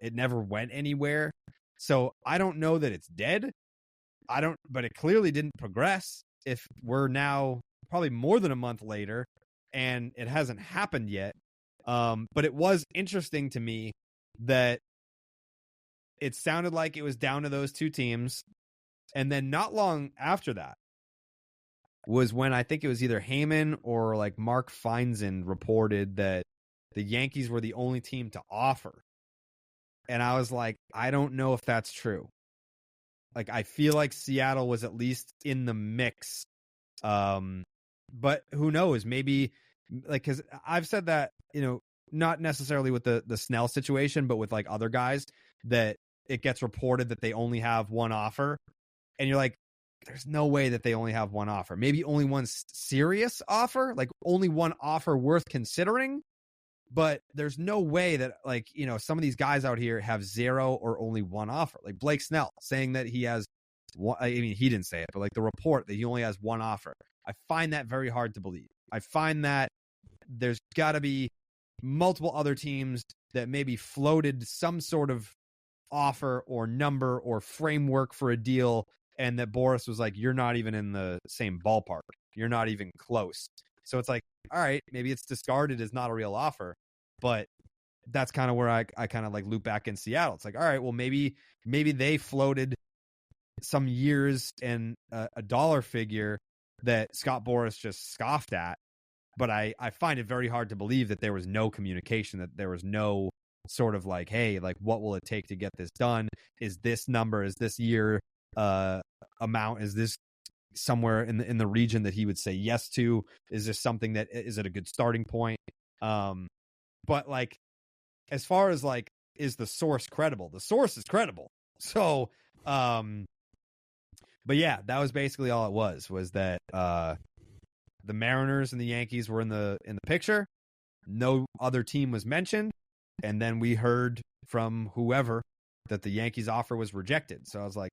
D: It never went anywhere. So I don't know that it's dead. But it clearly didn't progress if we're now probably more than a month later and it hasn't happened yet. But it was interesting to me that it sounded like it was down to those two teams. And then not long after that was when I think it was either Heyman or like Mark Feinzen reported that the Yankees were the only team to offer. And I was like, I don't know if that's true. Like, I feel like Seattle was at least in the mix. But who knows? Maybe, like, because I've said that, not necessarily with the Snell situation, but with like other guys, that it gets reported that they only have one offer. And you're like, there's no way that they only have one offer. Maybe only one serious offer, like only one offer worth considering. But there's no way that, like, some of these guys out here have zero or only one offer. Like Blake Snell saying that he has one. I mean, he didn't say it, but like the report that he only has one offer. I find that very hard to believe. I find that there's got to be multiple other teams that maybe floated some sort of offer or number or framework for a deal, and that Boris was like, you're not even in the same ballpark. You're not even close. So it's like, all right, maybe it's discarded as not a real offer, but that's kind of where I kind of like loop back in Seattle. It's like, all right, well, maybe they floated some years and a dollar figure that Scott Boras just scoffed at. But I find it very hard to believe that there was no communication, that there was no sort of like, hey, like, what will it take to get this done? Is this number, is this year amount, is this somewhere in the region that he would say yes to? Is this something that is it a good starting point? But like, as far as like, is the source credible? The source is credible. So, but yeah, that was basically all it was that the Mariners and the Yankees were in the picture. No other team was mentioned, and then we heard from whoever that the Yankees offer was rejected. So I was like,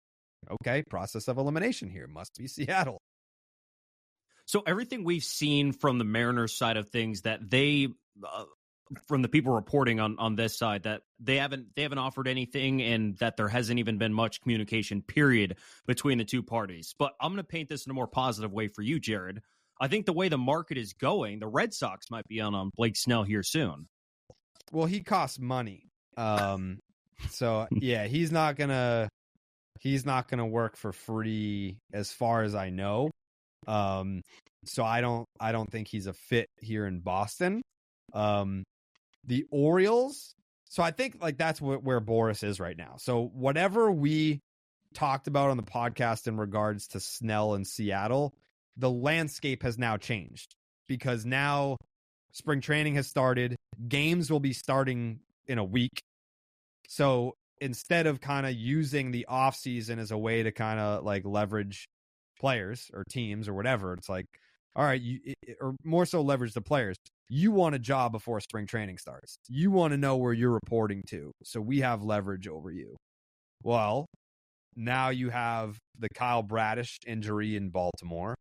D: okay, process of elimination here. Must be Seattle.
A: So everything we've seen from the Mariners side of things, that they, from the people reporting on this side, that they haven't offered anything, and that there hasn't even been much communication, period, between the two parties. But I'm going to paint this in a more positive way for you, Jared. I think the way the market is going, the Red Sox might be on Blake Snell here soon.
D: Well, he costs money. So yeah, he's not gonna work for free as far as I know. So I don't think he's a fit here in Boston. The Orioles. So I think like that's where Boris is right now. So whatever we talked about on the podcast in regards to Snell and Seattle, the landscape has now changed, because now spring training has started. Games will be starting in a week. So instead of kind of using the off season as a way to kind of like leverage players or teams or whatever, it's like, all right, or more so leverage the players. You want a job before spring training starts. You want to know where you're reporting to, so we have leverage over you. Well, now you have the Kyle Bradish injury in Baltimore.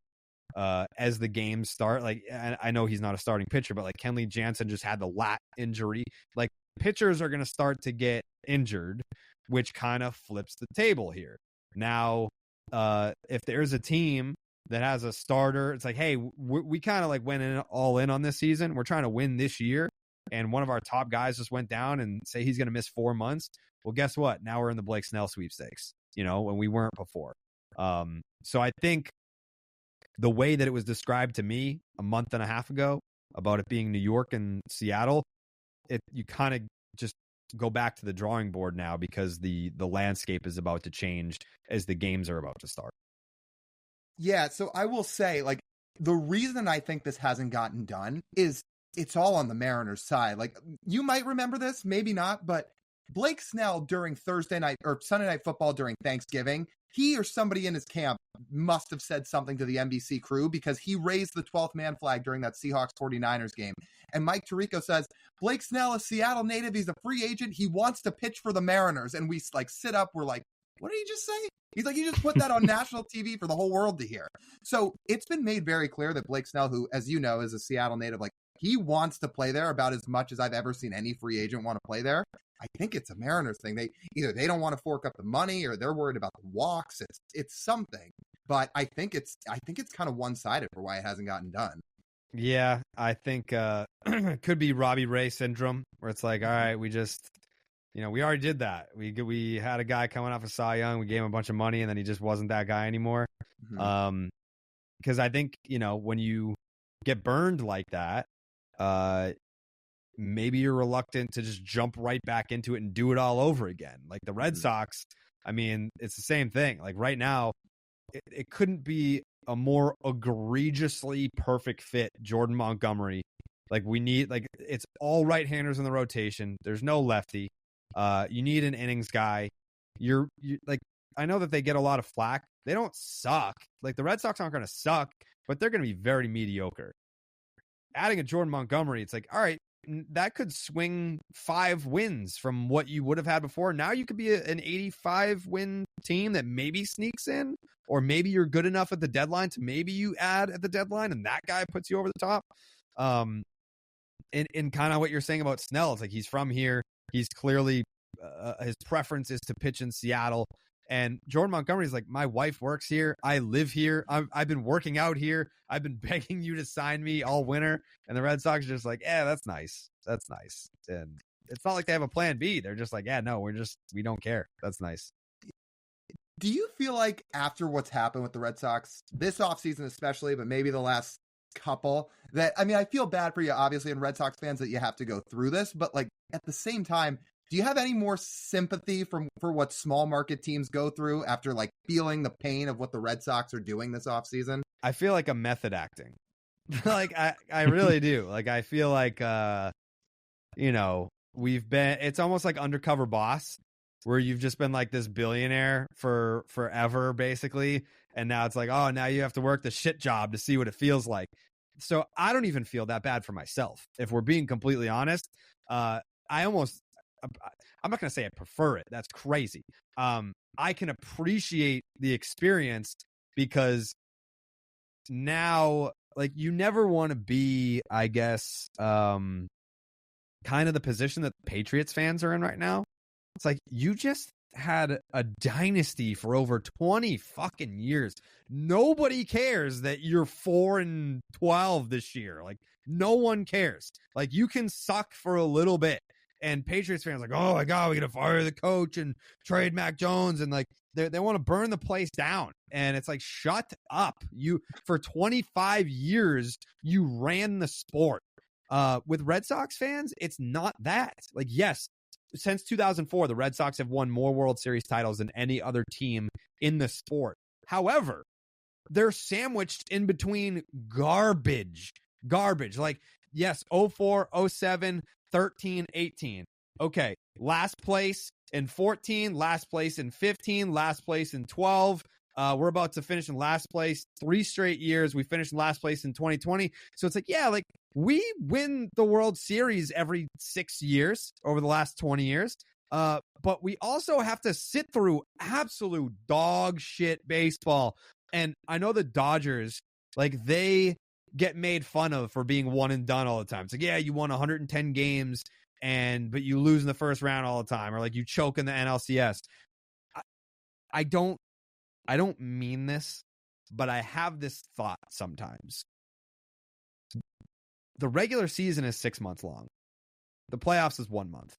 D: As the games start, like, I know he's not a starting pitcher, but like Kenley Jansen just had the lat injury. Like, pitchers are going to start to get injured, which kind of flips the table here. Now, if there's a team that has a starter, it's like, hey, we kind of like went all in on this season. We're trying to win this year, and one of our top guys just went down, and say he's going to miss 4 months. Well, guess what? Now we're in the Blake Snell sweepstakes, when we weren't before. So I think the way that it was described to me a month and a half ago about it being New York and Seattle, you kind of just go back to the drawing board now, because the landscape is about to change as the games are about to start.
B: Yeah, so I will say, like, the reason I think this hasn't gotten done is it's all on the Mariners side. Like, you might remember this, maybe not, but Blake Snell during Thursday night or Sunday Night Football during Thanksgiving, he or somebody in his camp must have said something to the NBC crew because he raised the 12th man flag during that Seahawks 49ers game. And Mike Tirico says, Blake Snell, a Seattle native, he's a free agent. He wants to pitch for the Mariners. And we like sit up. We're like, what did he just say? He's like, you just put that on national TV for the whole world to hear. So it's been made very clear that Blake Snell, who, as you know, is a Seattle native, like he wants to play there about as much as I've ever seen any free agent want to play there. I think it's a Mariners thing. They don't want to fork up the money or they're worried about the walks. It's something, but I think it's kind of one-sided for why it hasn't gotten done.
D: Yeah, I think it could be Robbie Ray syndrome where it's like, all right, we just, we already did that. We had a guy coming off of Cy Young. We gave him a bunch of money and then he just wasn't that guy anymore.
B: Mm-hmm.
D: Because I think, when you get burned like that, maybe you're reluctant to just jump right back into it and do it all over again. Like the Red Sox, I mean, it's the same thing. Like right now, it couldn't be a more egregiously perfect fit. Jordan Montgomery. Like we need, like it's all right-handers in the rotation. There's no lefty. You need an innings guy. You like, I know that they get a lot of flack. They don't suck. Like the Red Sox aren't going to suck, but they're going to be very mediocre. Adding a Jordan Montgomery, it's like, all right, that could swing 5 wins from what you would have had before. Now you could be an 85-win team that maybe sneaks in, or maybe you're good enough at the deadline to maybe you add at the deadline and that guy puts you over the top. In kind of what you're saying about Snell, it's like he's from here. He's clearly his preference is to pitch in Seattle. And Jordan Montgomery is like, my wife works here. I live here. I've been working out here. I've been begging you to sign me all winter. And the Red Sox are just like, that's nice. That's nice. And it's not like they have a plan B. They're just like, no, we don't care. That's nice.
B: Do you feel like after what's happened with the Red Sox this offseason especially, but maybe the last couple, that, I mean, I feel bad for you, obviously, and Red Sox fans that you have to go through this, but like at the same time, do you have any more sympathy for what small market teams go through after like feeling the pain of what the Red Sox are doing this offseason?
D: I feel like I'm method acting. Like I really do. Like I feel like it's almost like Undercover Boss, where you've just been like this billionaire for forever basically, and now it's like, oh, now you have to work the shit job to see what it feels like. So I don't even feel that bad for myself, if we're being completely honest. I'm not going to say I prefer it. That's crazy. I can appreciate the experience because now, like, you never want to be, I guess, kind of the position that Patriots fans are in right now. It's like you just had a dynasty for over 20 fucking years. Nobody cares that you're 4-12 this year. Like, no one cares. Like, you can suck for a little bit. And Patriots fans are like, oh my God, we got to fire the coach and trade Mac Jones. And like, they want to burn the place down. And it's like, shut up. For 25 years, you ran the sport. With Red Sox fans, it's not that. Like, yes, since 2004, the Red Sox have won more World Series titles than any other team in the sport. However, they're sandwiched in between garbage. Like, yes, 04, 07, 13, 18. Okay, last place in 14, last place in 15, last place in 12. We're about to finish in last place 3 straight years. We finished in last place in 2020. So it's like, yeah, like we win the World Series every 6 years over the last 20 years. But we also have to sit through absolute dog shit baseball. And I know the Dodgers, like, they get made fun of for being one and done all the time. It's like, yeah, you won 110 games but you lose in the first round all the time, or like you choke in the NLCS. I don't mean this, but I have this thought sometimes. The regular season is 6 months long. The playoffs is 1 month.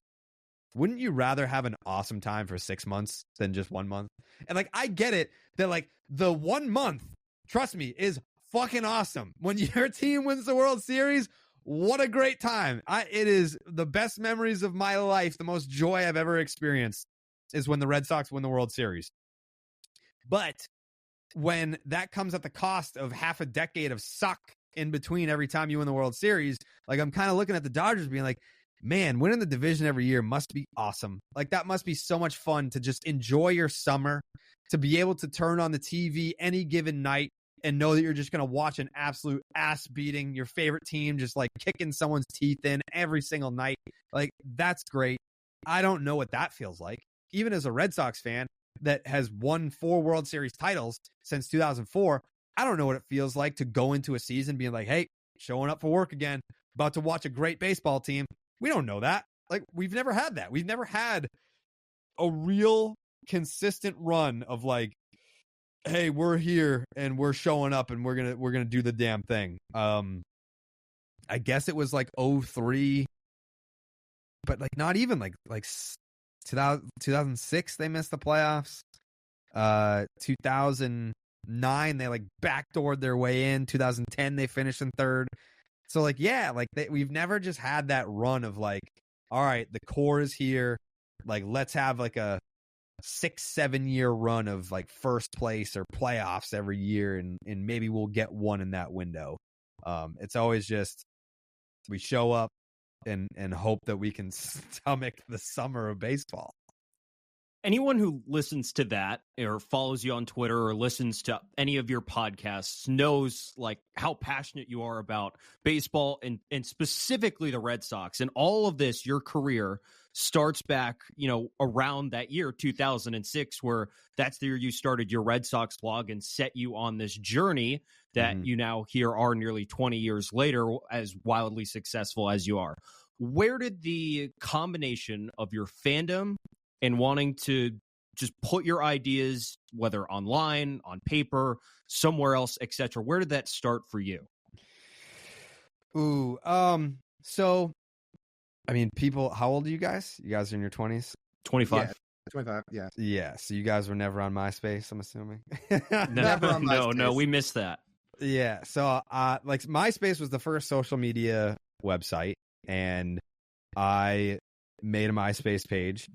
D: Wouldn't you rather have an awesome time for 6 months than just 1 month? And like, I get it that like the 1 month, trust me, is fucking awesome. When your team wins the World Series, what a great time. It is the best memories of my life. The most joy I've ever experienced is when the Red Sox win the World Series. But when that comes at the cost of half a decade of suck in between every time you win the World Series, like, I'm kind of looking at the Dodgers being like, man, winning the division every year must be awesome. Like, that must be so much fun to just enjoy your summer, to be able to turn on the TV any given night and know that you're just going to watch an absolute ass beating, your favorite team just like kicking someone's teeth in every single night. Like, that's great. I don't know what that feels like. Even as a Red Sox fan that has won 4 World Series titles since 2004, I don't know what it feels like to go into a season being like, hey, showing up for work again, about to watch a great baseball team. We don't know that. Like, we've never had that. We've never had a real consistent run of like, hey, we're here and we're showing up and we're gonna do the damn thing. I guess it was like 03, but like not even like 2006 they missed the playoffs. 2009 they like backdoored their way in. 2010 they finished in third. So like, yeah, like we've never just had that run of like, all right, the core is here. Like, let's have like a 6-7 year run of like first place or playoffs every year, and maybe we'll get one in that window. It's always just we show up and hope that we can stomach the summer of baseball.
A: Anyone who listens to that or follows you on Twitter or listens to any of your podcasts knows like how passionate you are about baseball and specifically the Red Sox. And all of this, your career starts back, around that year, 2006, where that's the year you started your Red Sox blog and set you on this journey that you now here are nearly 20 years later, as wildly successful as you are. Where did the combination of your fandom and wanting to just put your ideas, whether online, on paper, somewhere else, etc., where did that start for you?
D: So, I mean, people, how old are you guys? You guys are in your 20s?
A: 25.
B: Yeah, 25, yeah.
D: Yeah, so you guys were never on MySpace, I'm assuming.
B: Never on MySpace.
A: No, we missed that.
D: Yeah, so like MySpace was the first social media website, and I made a MySpace page,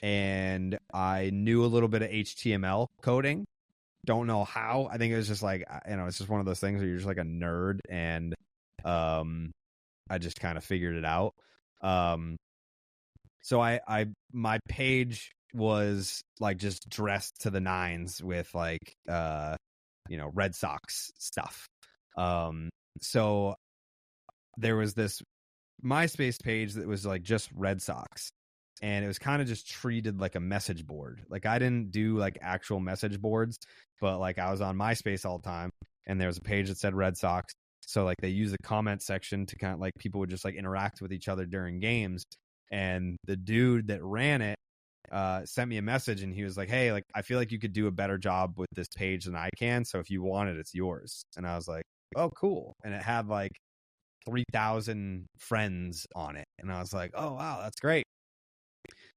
D: and I knew a little bit of HTML coding. Don't know how. I think it was just like, it's just one of those things where you're just like a nerd, and I just kind of figured it out. So my page was like just dressed to the nines with like Red Sox stuff. So there was this MySpace page that was like just Red Sox, and it was kind of just treated like a message board. Like, I didn't do like actual message boards, but like I was on MySpace all the time, and there was a page that said Red Sox. So like they use the comment section to kind of like people would just like interact with each other during games. And the dude that ran it sent me a message, and he was like, hey, like I feel like you could do a better job with this page than I can. So if you want it, it's yours. And I was like, oh, cool. And it had like 3,000 friends on it. And I was like, oh, wow, that's great.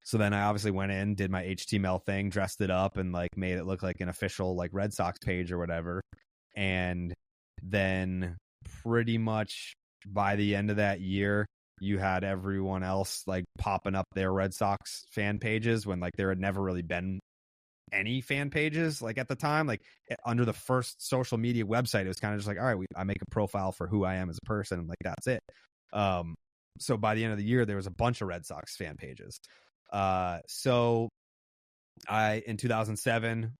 D: So then I obviously went in, did my HTML thing, dressed it up, and like made it look like an official like Red Sox page or whatever. And then pretty much by the end of that year, you had everyone else like popping up their Red Sox fan pages when like there had never really been any fan pages like at the time. Like under the first social media website, it was kind of just like, all right, I make a profile for who I am as a person, and like that's it. So by the end of the year, there was a bunch of Red Sox fan pages. So in 2007,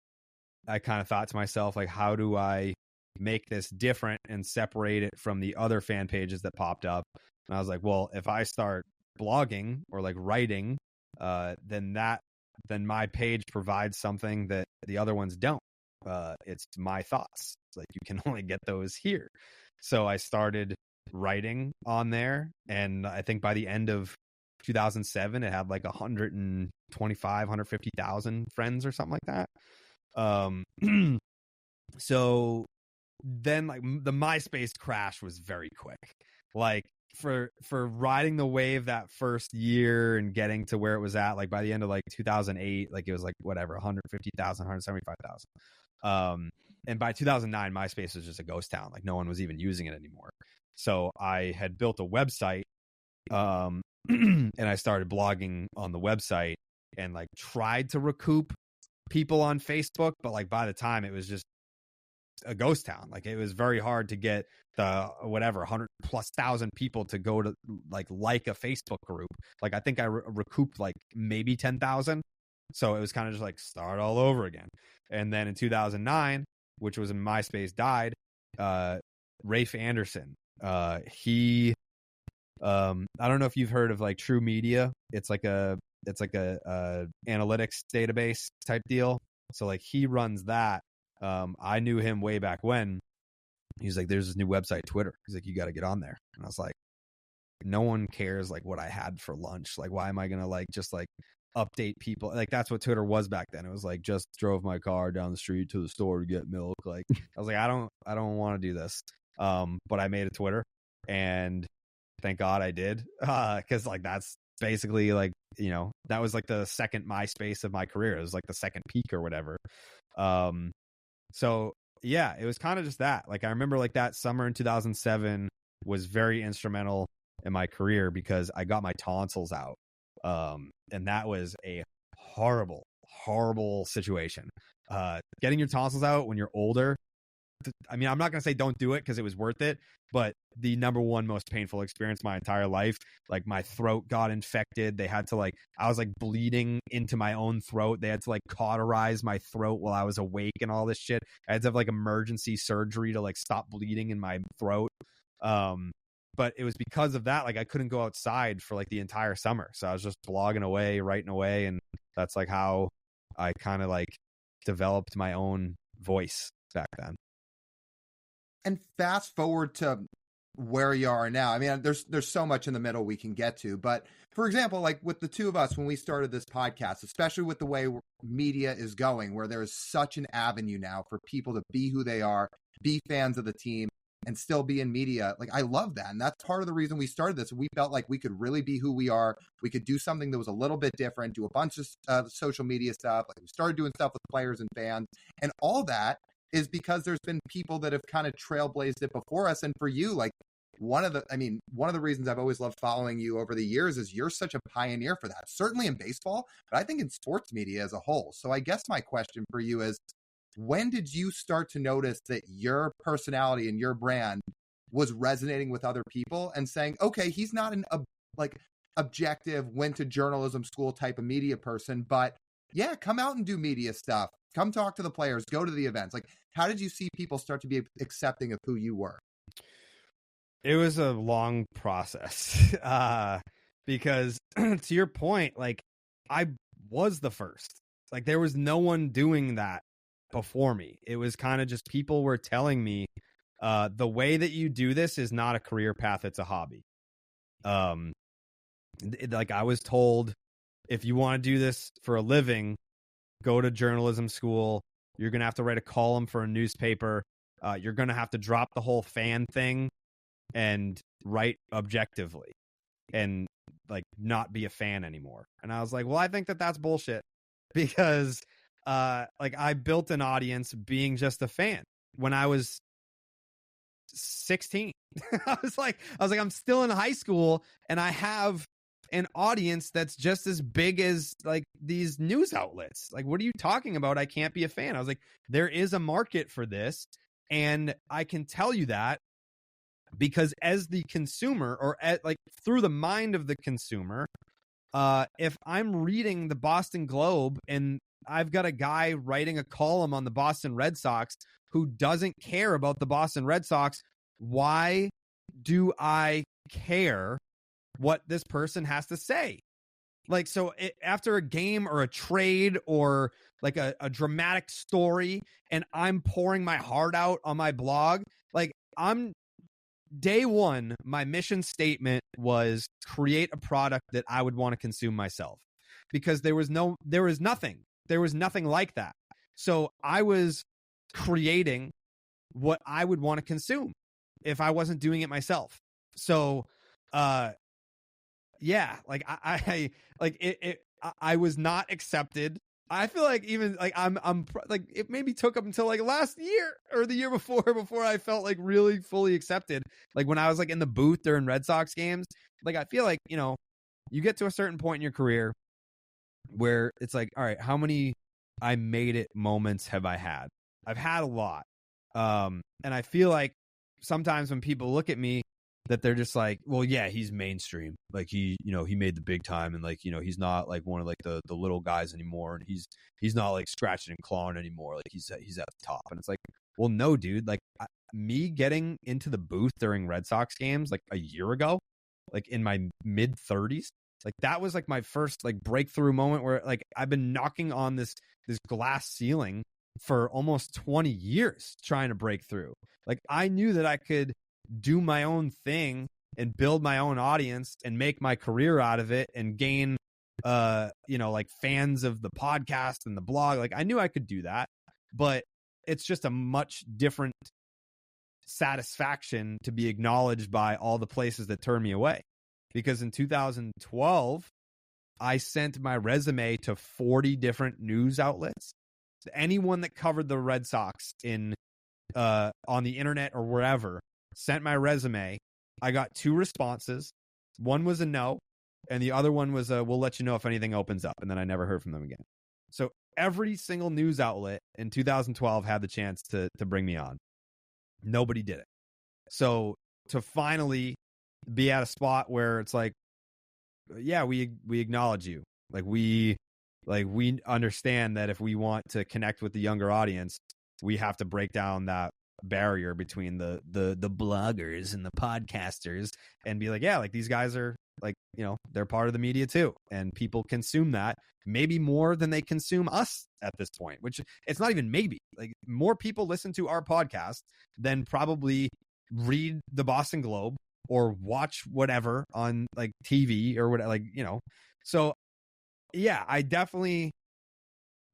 D: I kind of thought to myself, like, how do I make this different and separate it from the other fan pages that popped up? And I was like, well, if I start blogging or like writing, then my page provides something that the other ones don't. It's my thoughts. It's like, you can only get those here. So I started writing on there, and I think by the end of 2007, it had like 150,000 friends or something like that. So then like the MySpace crash was very quick. Like for riding the wave that first year and getting to where it was at, like by the end of like 2008, like it was like whatever, 150,000, 175,000. And by 2009, MySpace was just a ghost town. Like no one was even using it anymore. So I had built a website, and I started blogging on the website and like tried to recoup people on Facebook. But like by the time it was just a ghost town. Like, it was very hard to get the 100,000+ people to go to like a Facebook group. Like, I think I recouped like maybe 10,000. So it was kind of just like start all over again. And then in 2009, which was when MySpace died, Rafe Anderson, he I don't know if you've heard of like True Media. It's like a analytics database type deal. So like he runs that. I knew him way back when. He's like, there's this new website, Twitter. He's like, you got to get on there. And I was like, no one cares like what I had for lunch. Like, why am I gonna like just like update people? Like, that's what Twitter was back then. It was like, just drove my car down the street to the store to get milk. Like, I was like, I don't want to do this. But I made a Twitter, and thank God I did. Because like that's basically like, you know, that was like the second MySpace of my career. It was like the second peak or whatever. So yeah, it was kind of just that. Like, I remember like that summer in 2007 was very instrumental in my career because I got my tonsils out. And that was a horrible, horrible situation. Getting your tonsils out when you're older, I mean, I'm not going to say don't do it because it was worth it, but the number one most painful experience my entire life. Like, my throat got infected. They had to like, I was like bleeding into my own throat. They had to like cauterize my throat while I was awake and all this shit. I had to have like emergency surgery to like stop bleeding in my throat. But it was because of that, like I couldn't go outside for like the entire summer. So I was just blogging away, writing away. And that's like how I kind of like developed my own voice back then.
B: And fast forward to where you are now. I mean, there's so much in the middle we can get to. But for example, like with the two of us, when we started this podcast, especially with the way media is going, where there is such an avenue now for people to be who they are, be fans of the team, and still be in media. Like, I love that. And that's part of the reason we started this. We felt like we could really be who we are. We could do something that was a little bit different, do a bunch of social media stuff. Like, we started doing stuff with players and fans, and all that is because there's been people that have kind of trailblazed it before us. And for you, like, one of the reasons I've always loved following you over the years is you're such a pioneer for that, certainly in baseball, but I think in sports media as a whole. So I guess my question for you is, when did you start to notice that your personality and your brand was resonating with other people and saying, okay, he's not an objective, went to journalism school type of media person, but yeah, come out and do media stuff. Come talk to the players, go to the events. Like, how did you see people start to be accepting of who you were?
D: It was a long process because to your point, like, I was the first. Like, there was no one doing that before me. It was kind of just people were telling me the way that you do this is not a career path, it's a hobby. Like, I was told, if you want to do this for a living, go to journalism school. You're going to have to write a column for a newspaper. You're going to have to drop the whole fan thing and write objectively and like not be a fan anymore. And I was like, well, I think that that's bullshit because like, I built an audience being just a fan when I was 16. I was like, I'm still in high school and I have an audience that's just as big as like these news outlets. Like, what are you talking about? I can't be a fan. I was like, there is a market for this. And I can tell you that because as the consumer, or like through the mind of the consumer, if I'm reading the Boston Globe and I've got a guy writing a column on the Boston Red Sox who doesn't care about the Boston Red Sox, why do I care what this person has to say? Like, so after a game or a trade or like a dramatic story and I'm pouring my heart out on my blog, like, day one, my mission statement was create a product that I would want to consume myself, because there was nothing like that. So I was creating what I would want to consume if I wasn't doing it myself. So, yeah, like I was not accepted. I feel like even like I'm like, it maybe took up until like last year or the year before I felt like really fully accepted. Like, when I was like in the booth during Red Sox games, like, I feel like, you know, you get to a certain point in your career where it's like, all right, how many I made it moments have I had? I've had a lot. And I feel like sometimes when people look at me, that they're just like, well, yeah, he's mainstream. Like he made the big time, and like, he's not like one of like the little guys anymore, and he's not like scratching and clawing anymore. Like he's at the top. And it's like, well, no, dude. Like me getting into the booth during Red Sox games like a year ago, like in my mid 30s, like that was like my first like breakthrough moment where like I've been knocking on this glass ceiling for almost 20 years trying to break through. Like I knew that I could do my own thing and build my own audience and make my career out of it and gain like fans of the podcast and the blog. Like I knew I could do that, but it's just a much different satisfaction to be acknowledged by all the places that turn me away. Because in 2012 I sent my resume to 40 different news outlets. Anyone that covered the Red Sox in on the internet or wherever sent my resume. I got 2 responses. One was a no, and the other one was a we'll let you know if anything opens up. And then I never heard from them again. So every single news outlet in 2012 had the chance to bring me on. Nobody did it. So to finally be at a spot where it's like, yeah, we acknowledge you. We understand that if we want to connect with the younger audience, we have to break down that barrier between the bloggers and the podcasters and be like, yeah, like these guys are like, they're part of the media too. And people consume that maybe more than they consume us at this point, which it's not even maybe. Like more people listen to our podcast than probably read the Boston Globe or watch whatever on like TV or whatever, So yeah, I definitely,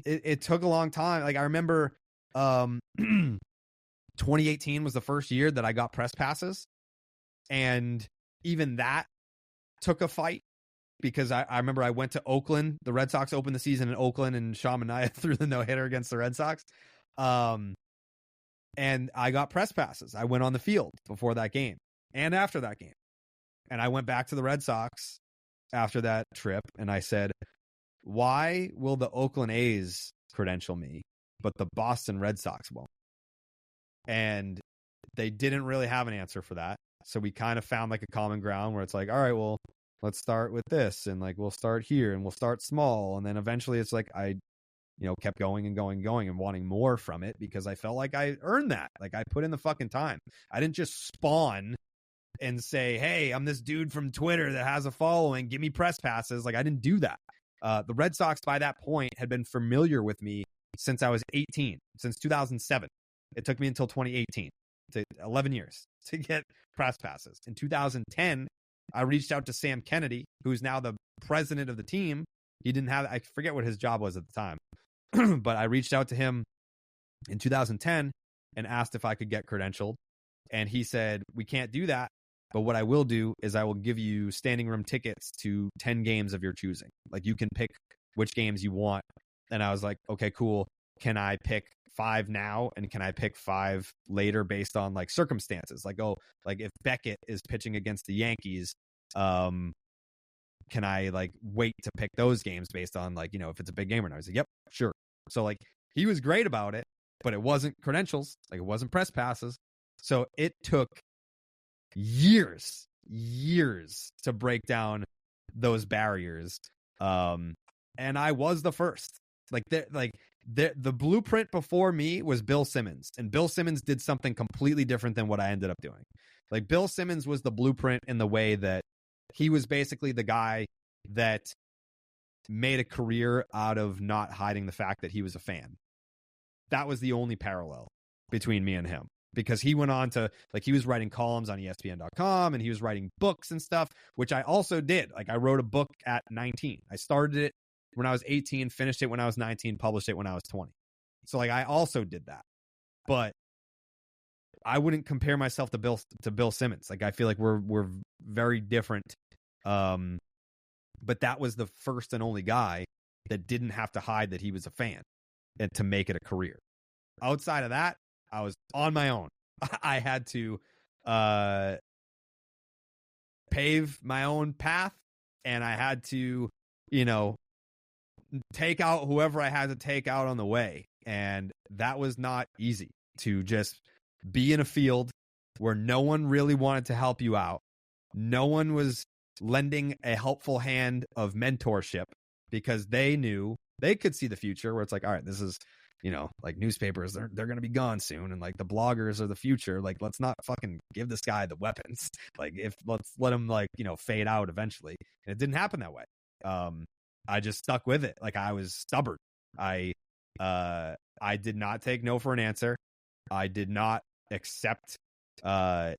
D: it took a long time. Like I remember 2018 was the first year that I got press passes. And even that took a fight because I remember I went to Oakland. The Red Sox opened the season in Oakland and Sean Manaea threw the no-hitter against the Red Sox. And I got press passes. I went on the field before that game and after that game. And I went back to the Red Sox after that trip and I said, why will the Oakland A's credential me, but the Boston Red Sox won't? And they didn't really have an answer for that. So we kind of found like a common ground where it's like, all right, well, let's start with this. And like, we'll start here and we'll start small. And then eventually it's like, I, kept going and wanting more from it because I felt like I earned that. Like I put in the fucking time. I didn't just spawn and say, hey, I'm this dude from Twitter that has a following. Give me press passes. Like I didn't do that. The Red Sox by that point had been familiar with me since I was 18, since 2007. It took me until 2018, to 11 years to get press passes. In 2010, I reached out to Sam Kennedy, who's now the president of the team. He didn't have, I forget what his job was at the time, but I reached out to him in 2010 and asked if I could get credentialed. And he said, we can't do that. But what I will do is I will give you standing room tickets to 10 games of your choosing. Like you can pick which games you want. And I was like, okay, cool. Can I pick 5 now? And can I pick 5 later based on like circumstances? Like, oh, like if Beckett is pitching against the Yankees, can I like wait to pick those games based on like, if it's a big game or not? I was like, yep, sure. So like he was great about it, but it wasn't credentials. Like it wasn't press passes. So it took years to break down those barriers. And I was the first. The blueprint before me was Bill Simmons, and Bill Simmons did something completely different than what I ended up doing. Like Bill Simmons was the blueprint in the way that he was basically the guy that made a career out of not hiding the fact that he was a fan. That was the only parallel between me and him. Because he went on to, like, he was writing columns on ESPN.com and he was writing books and stuff, which I also did. Like, I wrote a book at 19. I started it when I was 18, finished it when I was 19, published it when I was 20. So, like, I also did that. But I wouldn't compare myself to Bill Simmons. Like, I feel like we're very different. But that was the first and only guy that didn't have to hide that he was a fan and to make it a career. Outside of that, I was on my own. I had to pave my own path, and I had to, take out whoever I had to take out on the way. And that was not easy to just be in a field where no one really wanted to help you out. No one was lending a helpful hand of mentorship because they knew they could see the future where it's like, all right, this is, like newspapers, they're going to be gone soon. And like the bloggers are the future. Like, let's not fucking give this guy the weapons. Like let's let him fade out eventually. And it didn't happen that way. I just stuck with it. Like I was stubborn. I did not take no for an answer. I did not accept, 8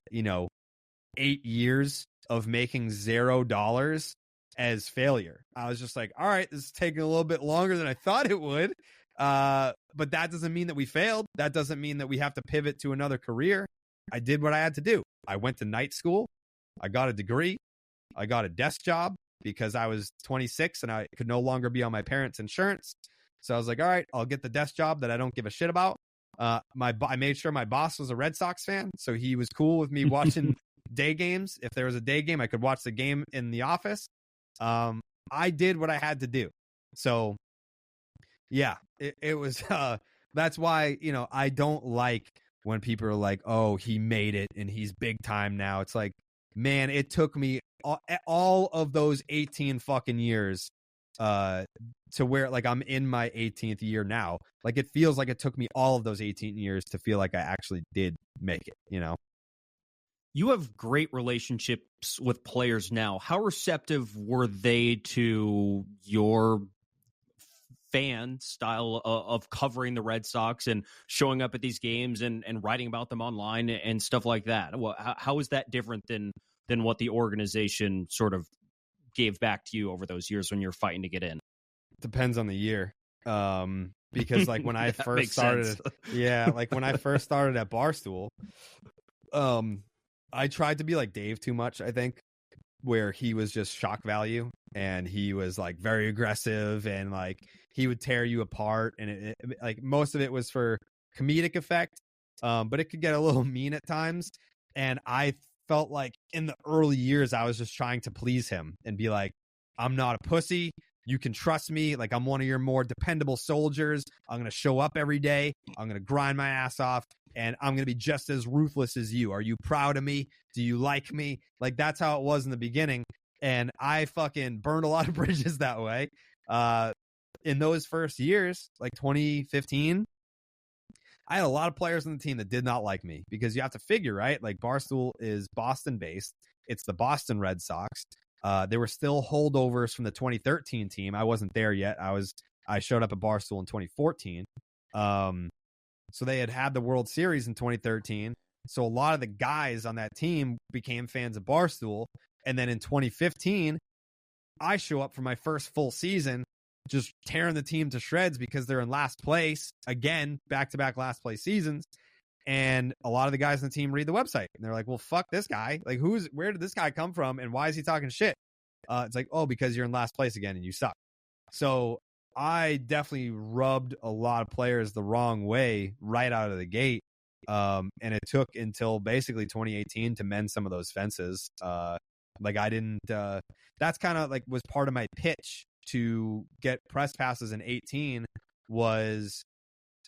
D: years of making $0 as failure. I was just like, all right, this is taking a little bit longer than I thought it would. But that doesn't mean that we failed. That doesn't mean that we have to pivot to another career. I did what I had to do. I went to night school. I got a degree. I got a desk job because I was 26 and I could no longer be on my parents' insurance. So I was like, all right, I'll get the desk job that I don't give a shit about. I made sure my boss was a Red Sox fan, so he was cool with me watching day games. If there was a day game, I could watch the game in the office. I did what I had to do. So yeah, it was, that's why, I don't like when people are like, oh, he made it and he's big time now. It's like, man, it took me all of those 18 fucking years, to where like I'm in my 18th year now. Like it feels like it took me all of those 18 years to feel like I actually did make it,
A: You have great relationships with players now. How receptive were they to your fan style of covering the Red Sox and showing up at these games and writing about them online and stuff like that? Well, how is that different than what the organization sort of gave back to you over those years when you're fighting to get in?
D: Depends on the year. Because like when I first started, like when I first started at Barstool, I tried to be like Dave too much, I think, where he was just shock value and he was like very aggressive and like he would tear you apart. And it like most of it was for comedic effect, but it could get a little mean at times. And I felt like in the early years, I was just trying to please him and be like, I'm not a pussy. You can trust me. Like I'm one of your more dependable soldiers. I'm going to show up every day. I'm going to grind my ass off and I'm going to be just as ruthless as you. Are you proud of me? Do you like me? Like that's how it was in the beginning. And I fucking burned a lot of bridges that way. In those first years, like 2015, I had a lot of players on the team that did not like me because you have to figure, right? Like Barstool is Boston based. It's the Boston Red Sox. There were still holdovers from the 2013 team. I wasn't there yet. I showed up at Barstool in 2014. So they had the World Series in 2013. So a lot of the guys on that team became fans of Barstool. And then in 2015, I show up for my first full season, just tearing the team to shreds because they're in last place again, back-to-back last place seasons. And a lot of the guys on the team read the website and they're like, well, fuck this guy. Like, where did this guy come from? And why is he talking shit? It's like, oh, because you're in last place again and you suck. So I definitely rubbed a lot of players the wrong way right out of the gate. And it took until basically 2018 to mend some of those fences. Like I didn't, that's kind of like was part of my pitch to get press passes in 18 was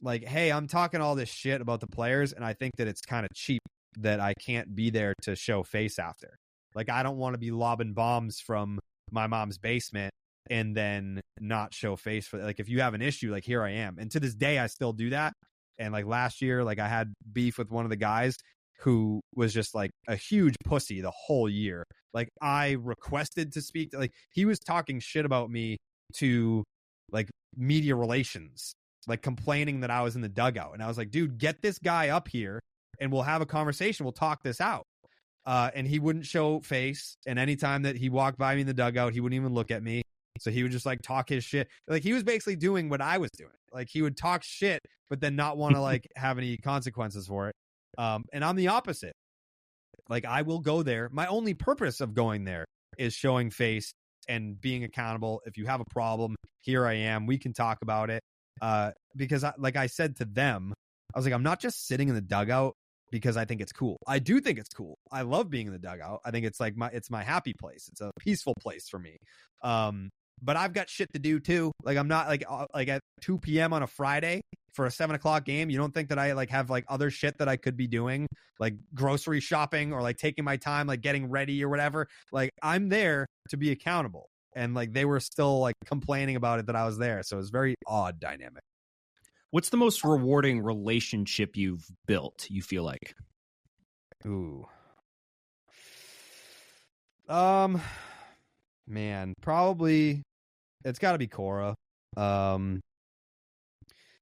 D: like, hey, I'm talking all this shit about the players, and I think that it's kind of cheap that I can't be there to show face after. Like, I don't want to be lobbing bombs from my mom's basement and then not show face for like, if you have an issue, like here I am. And to this day, I still do that. And like last year, like I had beef with one of the guys who was just like a huge pussy the whole year. Like I requested to speak to, like he was talking shit about me to like media relations, like complaining that I was in the dugout. And I was like, dude, get this guy up here and we'll have a conversation. We'll talk this out. And he wouldn't show face. And anytime that he walked by me in the dugout, he wouldn't even look at me. So he would just like talk his shit. Like he was basically doing what I was doing. Like he would talk shit, but then not want to like have any consequences for it. And I'm the opposite. Like I will go there. My only purpose of going there is showing face and being accountable. If you have a problem, here I am. We can talk about it. Because like I said to them, I was like, I'm not just sitting in the dugout because I think it's cool. I do think it's cool. I love being in the dugout. I think it's like it's my happy place. It's a peaceful place for me. but I've got shit to do too. Like I'm not like at 2 p.m. on a Friday for a 7 o'clock game. You don't think that I like have like other shit that I could be doing, like grocery shopping or like taking my time, like getting ready or whatever. Like I'm there to be accountable. And like they were still like complaining about it that I was there. So it was very odd dynamic.
A: What's the most rewarding relationship you've built, you feel like?
D: Ooh. Man, probably it's got to be Cora.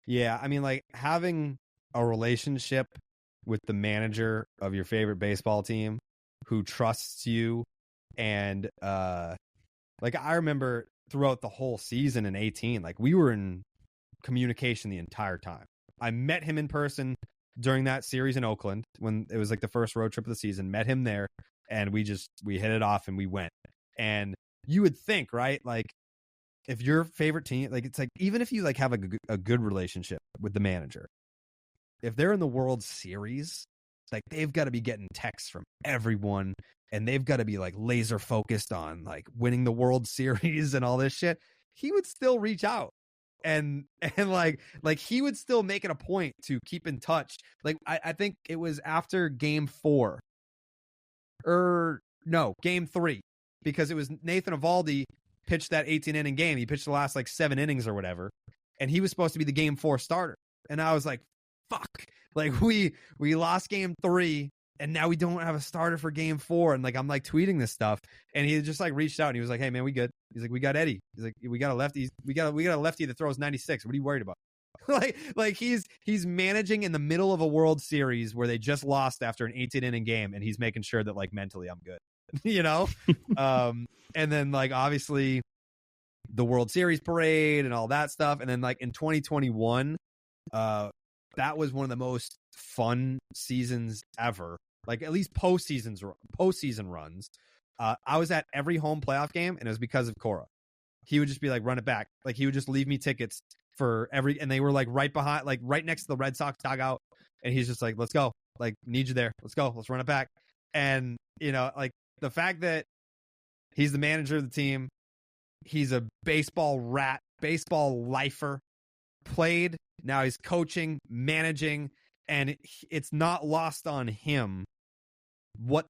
D: Yeah, I mean, like having a relationship with the manager of your favorite baseball team who trusts you, and like I remember throughout the whole season in 18, like we were in communication the entire time. I met him in person during that series in Oakland when it was like the first road trip of the season. Met him there, and we hit it off and we went. And you would think, right? Like if your favorite team, like it's like even if you like have a good relationship with the manager, if they're in the World Series, like they've got to be getting texts from everyone, and they've got to be like laser focused on like winning the World Series and all this shit. He would still reach out. And like he would still make it a point to keep in touch. Like I think it was after game 4 or no, game 3, because it was Nathan Eovaldi pitched that 18-inning game. He pitched the last like 7 innings or whatever, and he was supposed to be the game 4 starter. And I was like, fuck, like we lost game 3. And now we don't have a starter for game 4. And like, I'm like tweeting this stuff, and he just like reached out and he was like, hey man, we good. He's like, we got Eddie. He's like, we got a lefty. We got a lefty that throws 96. What are you worried about? like he's managing in the middle of a World Series where they just lost after an 18-inning game. And he's making sure that like mentally I'm good, you know? And then like, obviously the World Series parade and all that stuff. And then like in 2021, that was one of the most fun seasons ever. Like at least postseason runs. I was at every home playoff game, and it was because of Cora. He would just be like, run it back. Like he would just leave me tickets for every, and they were like right behind, like right next to the Red Sox dugout. And he's just like, let's go. Like, need you there. Let's go. Let's run it back. And, you know, like the fact that he's the manager of the team, he's a baseball rat, baseball lifer, played. Now he's coaching, managing, and it's not lost on him what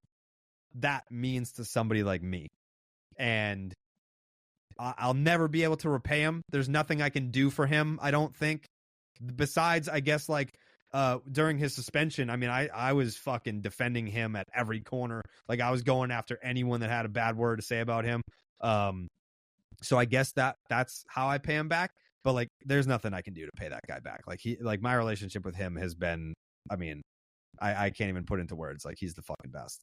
D: that means to somebody like me. And I'll never be able to repay him. There's nothing I can do for him, I don't think. Besides, I guess, like, during his suspension, I mean, I was fucking defending him at every corner. Like, I was going after anyone that had a bad word to say about him. So I guess that's how I pay him back. But, like, there's nothing I can do to pay that guy back. Like, my relationship with him has been, I mean, I can't even put into words. Like, he's the fucking best.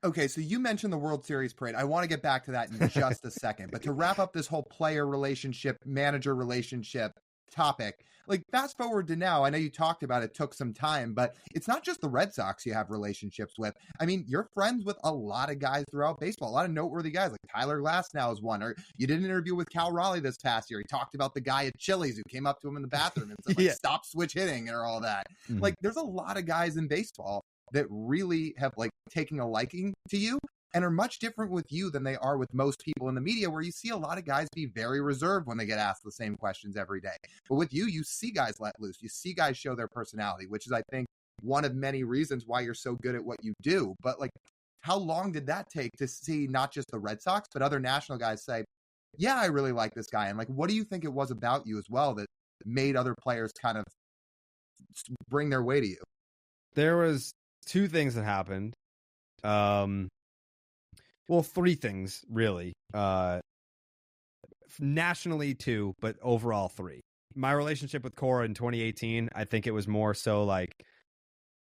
B: Okay, so you mentioned the World Series parade. I want to get back to that in just a second. But to wrap up this whole player relationship, manager relationship topic, like fast forward to now, I know you talked about it took some time, but it's not just the Red Sox you have relationships with. I mean, you're friends with a lot of guys throughout baseball, a lot of noteworthy guys, like Tyler Glasnow is one, or you did an interview with Cal Raleigh this past year. He talked about the guy at Chili's who came up to him in the bathroom and said, like,
D: Yeah.
B: stop switch hitting or all that.
D: Mhm.
B: Like, there's a lot of guys in baseball that really have like taken a liking to you and are much different with you than they are with most people in the media, where you see a lot of guys be very reserved when they get asked the same questions every day. But with you, you see guys let loose. You see guys show their personality, which is, I think, one of many reasons why you're so good at what you do. But like, how long did that take to see not just the Red Sox, but other national guys say, yeah, I really like this guy? And like, what do you think it was about you as well that made other players kind of bring their way to you?
D: There was 2 things that happened. Well, 3 things really. Nationally 2, but overall 3. My relationship with Cora in 2018, I think it was more so like,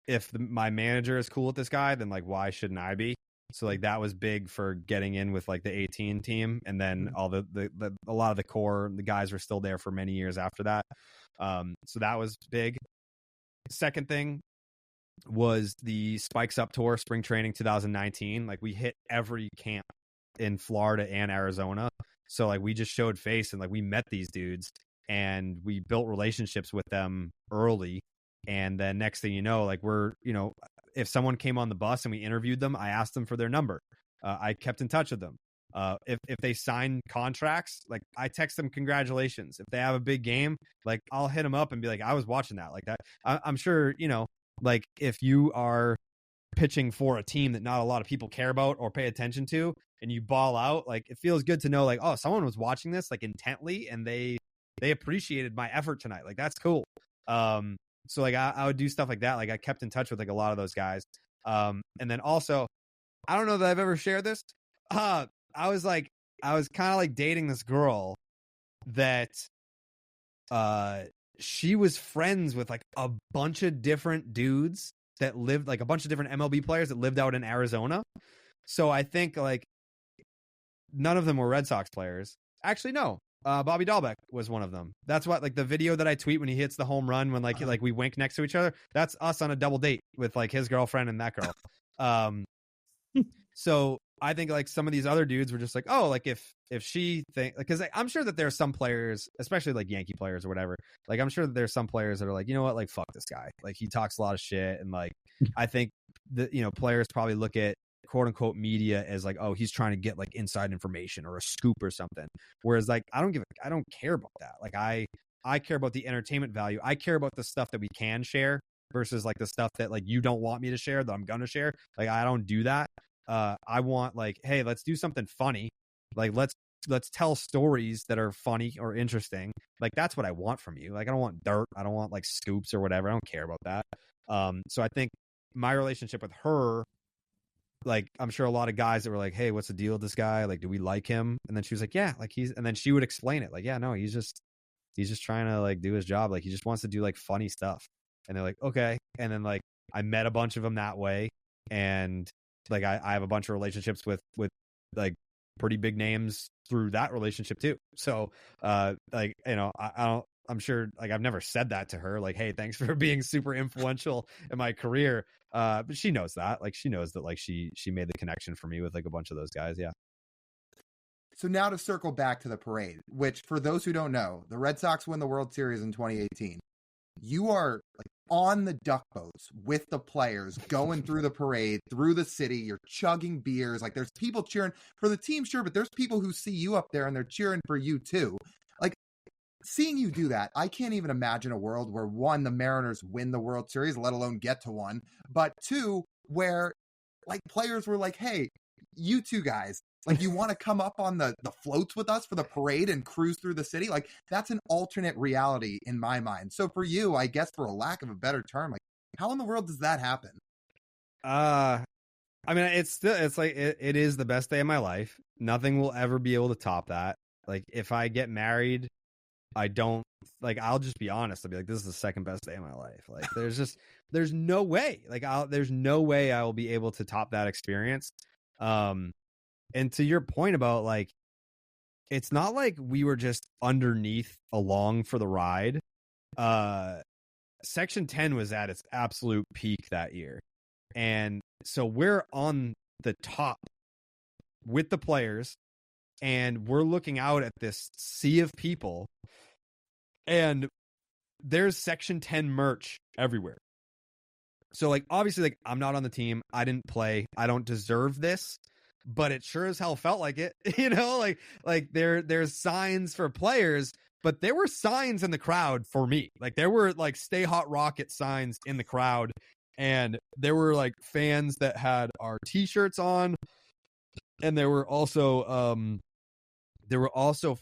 D: if my manager is cool with this guy, then like, why shouldn't I be? So like, that was big for getting in with like the 18 team, and then all a lot of the core, the guys were still there for many years after that. So that was big. Second thing was the Spikes Up Tour, spring training 2019. Like, we hit every camp in Florida and Arizona. So like, we just showed face, and like, we met these dudes and we built relationships with them early. And then next thing you know, like, we're, you know, if someone came on the bus and we interviewed them, I asked them for their number. I kept in touch with them. If they sign contracts, like I text them congratulations. If they have a big game, like I'll hit them up and be like, I was watching that. Like that, I'm sure, like if you are pitching for a team that not a lot of people care about or pay attention to, and you ball out, like it feels good to know, like, oh, someone was watching this like intently and they appreciated my effort tonight. Like that's cool. So like I would do stuff like that. Like I kept in touch with like a lot of those guys. And then also, I don't know that I've ever shared this. I was kind of like dating this girl that she was friends with like a bunch of different dudes that lived, like a bunch of different MLB players that lived out in Arizona. So I think like none of them were Red Sox players. Actually, no. Bobby Dahlbeck was one of them. That's what, like the video that I tweet when he hits the home run, when like we wink next to each other. That's us on a double date with like his girlfriend and that girl. So I think like some of these other dudes were just like, oh, like if she think, because I'm sure that there's some players, especially like Yankee players or whatever. Like I'm sure that there's some players that are like, you know what, like fuck this guy. Like he talks a lot of shit, and like I think that players probably look at quote unquote media as like, oh, he's trying to get like inside information or a scoop or something. Whereas like I don't care about that. Like I care about the entertainment value. I care about the stuff that we can share versus like the stuff that like you don't want me to share that I'm gonna share. Like I don't do that. I want like, hey, let's do something funny. Like let's tell stories that are funny or interesting. Like that's what I want from you. Like I don't want dirt. I don't want like scoops or whatever. I don't care about that. So I think my relationship with her, like I'm sure a lot of guys that were like, hey, what's the deal with this guy? Like, do we like him? And then she was like, yeah, like and then she would explain it. Like, yeah, no, he's just trying to like do his job. Like he just wants to do like funny stuff. And they're like, okay. And then like I met a bunch of them that way. And like I have a bunch of relationships with like pretty big names through that relationship too. So like I'm sure like I've never said that to her, like, hey, thanks for being super influential in my career. But she knows that. Like she knows that like she made the connection for me with like a bunch of those guys. Yeah.
B: So now to circle back to the parade, which for those who don't know, the Red Sox win the World Series in 2018. You are like on the duck boats with the players going through the parade, through the city. You're chugging beers. Like there's people cheering for the team, sure, but there's people who see you up there and they're cheering for you too. Like seeing you do that, I can't even imagine a world where one, the Mariners win the World Series, let alone get to one, but two, where like players were like, hey, you two guys, like you want to come up on the floats with us for the parade and cruise through the city? Like that's an alternate reality in my mind. So for you, I guess for a lack of a better term, like how in the world does that happen?
D: I mean, it's like, it is the best day of my life. Nothing will ever be able to top that. Like if I get married, I don't like, I'll just be honest. I'll be like, this is the second best day of my life. Like there's no way, like there's no way I will be able to top that experience. And to your point about like, it's not like we were just underneath along for the ride. Section 10 was at its absolute peak that year. And so we're on the top with the players and we're looking out at this sea of people and there's Section 10 merch everywhere. So like, obviously like I'm not on the team. I didn't play. I don't deserve this. But it sure as hell felt like it, like there's signs for players, but there were signs in the crowd for me. Like there were like Stay Hot Rocket signs in the crowd, and there were like fans that had our t-shirts on, and there were also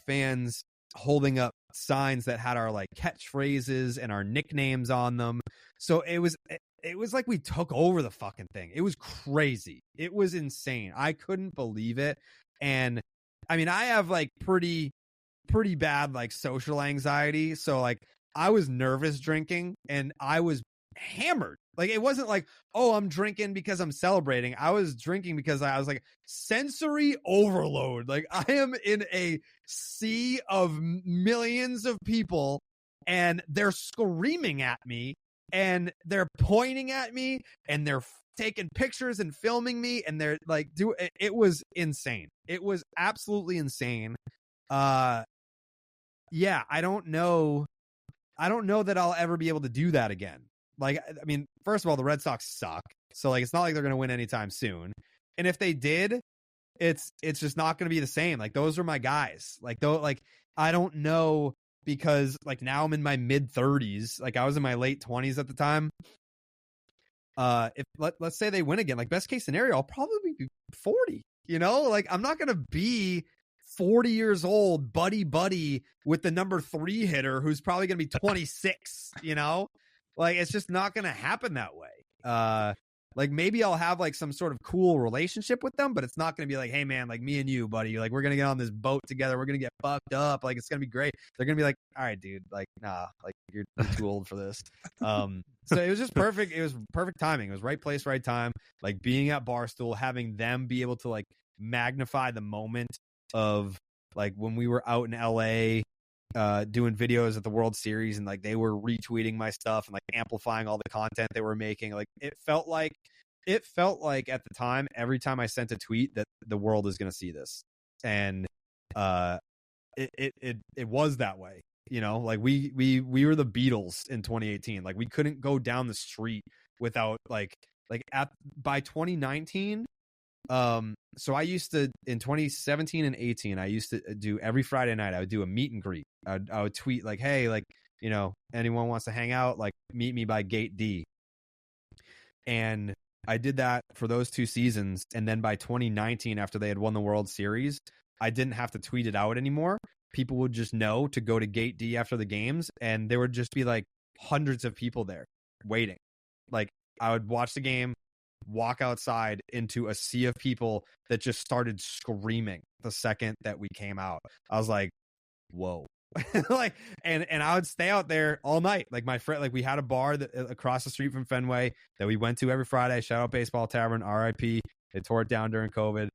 D: fans holding up signs that had our like catchphrases and our nicknames on them. So it was like we took over the fucking thing. It was crazy. It was insane. I couldn't believe it. And I mean, I have like pretty bad like social anxiety. So like I was nervous drinking and I was hammered. Like it wasn't like, oh, I'm drinking because I'm celebrating. I was drinking because I was like sensory overload. Like I am in a sea of millions of people and they're screaming at me and they're pointing at me and they're taking pictures and filming me and they're like, it was insane. It was absolutely insane. Yeah, I don't know that I'll ever be able to do that again. Like, I mean, first of all, the Red Sox suck. So like, it's not like they're going to win anytime soon. And if they did, it's just not going to be the same. Like, those are my guys. Like, though, like, I don't know, because like now I'm in my mid 30s. Like, I was in my late 20s at the time. If let's say they win again, like, best case scenario, I'll probably be 40. You know, like, I'm not going to be 40 years old, buddy with the number 3 hitter who's probably going to be 26. You know, like, it's just not going to happen that way. Like, maybe I'll have like some sort of cool relationship with them, but it's not going to be like, hey man, like, me and you, buddy, like, we're going to get on this boat together. We're going to get fucked up. Like, it's going to be great. They're going to be like, all right, dude, like, nah, like, you're too old for this. So it was just perfect. It was perfect timing. It was right place, right time. Like, being at Barstool, having them be able to like magnify the moment of like when we were out in LA, doing videos at the World Series, and like they were retweeting my stuff and like amplifying all the content they were making. Like, it felt like at the time, every time I sent a tweet, that the world is going to see this. And it was that way. You know, like, we were the Beatles in 2018. Like, we couldn't go down the street without by 2019. So I used to, in 2017 and 18, I used to do every Friday night, I would do a meet and greet. I would tweet like, hey, like, you know, anyone wants to hang out, like, meet me by gate D. And I did that for those 2 seasons. And then by 2019, after they had won the World Series, I didn't have to tweet it out anymore. People would just know to go to gate D after the games, and there would just be like hundreds of people there waiting. Like, I would watch the game, walk outside into a sea of people that just started screaming the second that we came out. I was like, whoa. Like, and I would stay out there all night. Like, my friend, like, we had a bar that across the street from Fenway that we went to every Friday. Shout out Baseball Tavern, RIP. They tore it down during COVID.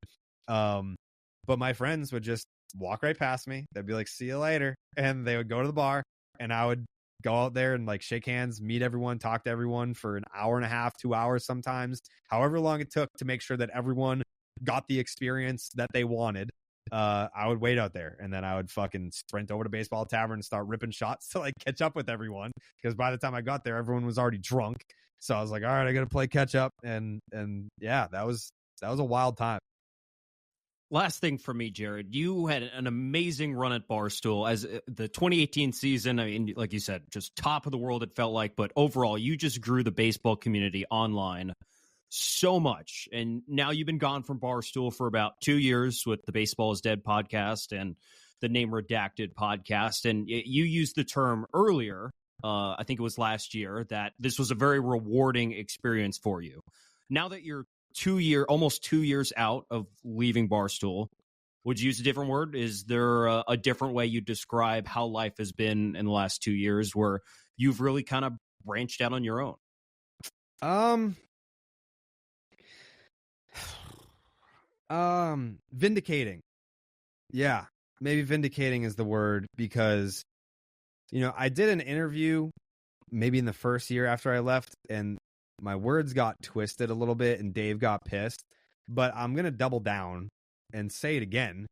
D: But my friends would just walk right past me. They'd be like, see you later. And they would go to the bar, and I would go out there and like shake hands, meet everyone, talk to everyone for an hour and a half, 2 hours sometimes, however long it took to make sure that everyone got the experience that they wanted. I would wait out there, and then I would fucking sprint over to Baseball Tavern and start ripping shots to like catch up with everyone, because by the time I got there, everyone was already drunk. So I was like, all right, I gotta play catch up. And yeah, that was a wild time.
A: Last thing for me, Jared, you had an amazing run at Barstool as the 2018 season. I mean, like you said, just top of the world, it felt like, but overall, you just grew the baseball community online so much. And now you've been gone from Barstool for about 2 years with the Baseball is Dead podcast and the Name Redacted podcast. And you used the term earlier, I think it was last year, that this was a very rewarding experience for you. Now that you're almost 2 years out of leaving Barstool, would you use a different word? Is there a different way you describe how life has been in the last 2 years, where you've really kind of branched out on your own?
D: Vindicating. Yeah, maybe vindicating is the word, because, you know, I did an interview maybe in the first year after I left, and my words got twisted a little bit and Dave got pissed, but I'm going to double down and say it again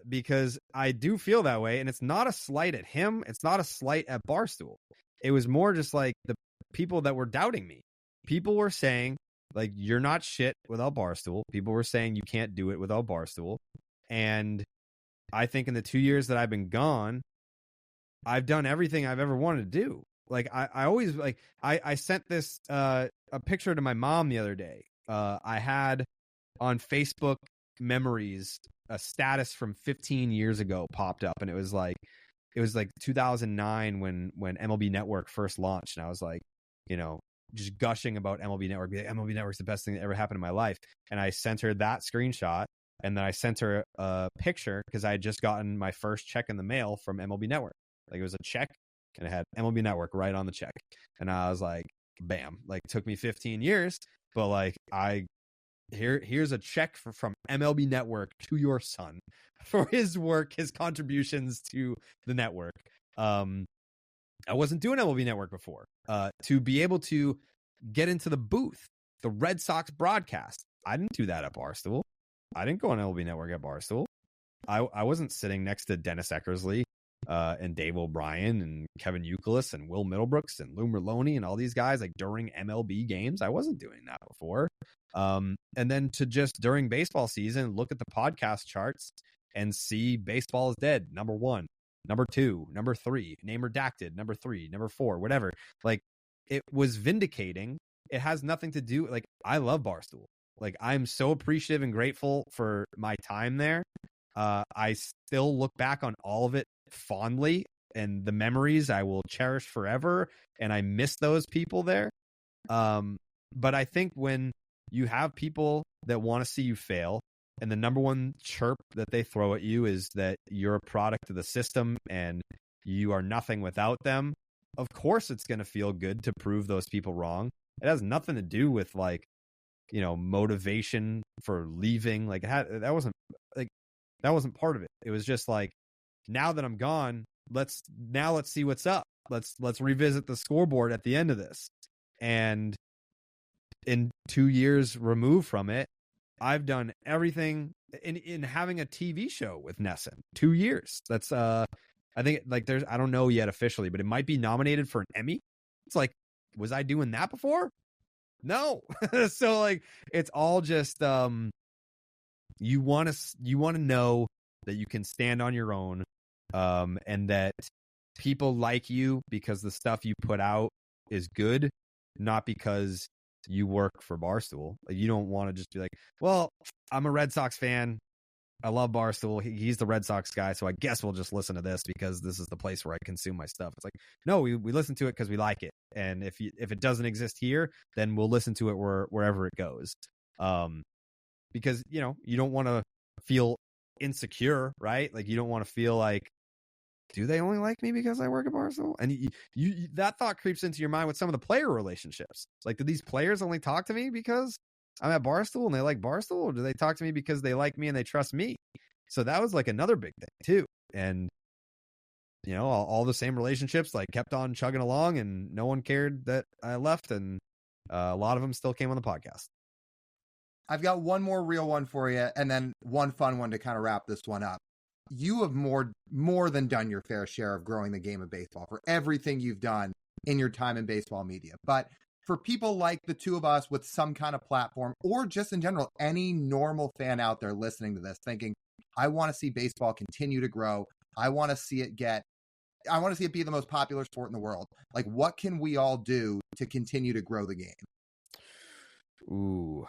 D: because I do feel that way. And it's not a slight at him. It's not a slight at Barstool. It was more just like the people that were doubting me. People were saying, like, you're not shit without Barstool. People were saying you can't do it without Barstool. And I think in the 2 years that I've been gone, I've done everything I've ever wanted to do. Like, I always, like, I sent this, a picture to my mom the other day. I had on Facebook memories, a status from 15 years ago popped up, and it was like 2009 when MLB Network first launched. And I was like, you know, just gushing about MLB Network. Like, MLB Network's the best thing that ever happened in my life. And I sent her that screenshot, and then I sent her a picture because I had just gotten my first check in the mail from MLB Network. Like, it was a check, and it had MLB Network right on the check. And I was like, bam, like, took me 15 years, but like, here's a check from MLB Network to your son for his work, his contributions to the network. I wasn't doing MLB Network before. To be able to get into the booth, the Red Sox broadcast, I didn't do that at Barstool. I didn't go on MLB Network at Barstool. I wasn't sitting next to Dennis Eckersley and Dave O'Brien and Kevin Youkilis and Will Middlebrooks and Lou Merlone and all these guys like during MLB games. I wasn't doing that before. And then to just during baseball season, look at the podcast charts and see baseball is dead. Number 1, number 2, number 3, name redacted, number 3, number 4, whatever. Like it was vindicating. It has nothing to do. Like I love Barstool. Like I'm so appreciative and grateful for my time there. I still look back on all of it fondly, and the memories I will cherish forever. And I miss those people there. But I think when you have people that want to see you fail, and the number one chirp that they throw at you is that you're a product of the system and you are nothing without them, of course it's going to feel good to prove those people wrong. It has nothing to do with like, motivation for leaving. Like that wasn't part of it. It was just like, now that I'm gone, let's see what's up. Let's revisit the scoreboard at the end of this. And in 2 years removed from it, I've done everything in having a TV show with Nesson. 2 years. That's I think like I don't know yet officially, but it might be nominated for an Emmy. It's like, was I doing that before? No. So like it's all just you want to know that you can stand on your own, and that people like you because the stuff you put out is good, not because you work for Barstool. Like you don't want to just be like, well, I'm a Red Sox fan. I love Barstool. He's the Red Sox guy, so I guess we'll just listen to this because this is the place where I consume my stuff. It's like, no, we listen to it because we like it, and if it doesn't exist here, then we'll listen to it wherever it goes. Because you don't want to feel insecure, right? Like you don't want to feel like, do they only like me because I work at Barstool? And you that thought creeps into your mind with some of the player relationships. It's like, do these players only talk to me because I'm at Barstool and they like Barstool, or do they talk to me because they like me and they trust me? So that was like another big thing too. And all the same relationships like kept on chugging along, and no one cared that I left, and a lot of them still came on the podcast.
B: I've got one more real one for you, and then one fun one to kind of wrap this one up. You have more than done your fair share of growing the game of baseball for everything you've done in your time in baseball media. But for people like the two of us with some kind of platform, or just in general, any normal fan out there listening to this thinking, I want to see baseball continue to grow. I want to see it be the most popular sport in the world. Like, what can we all do to continue to grow the game?
D: Ooh,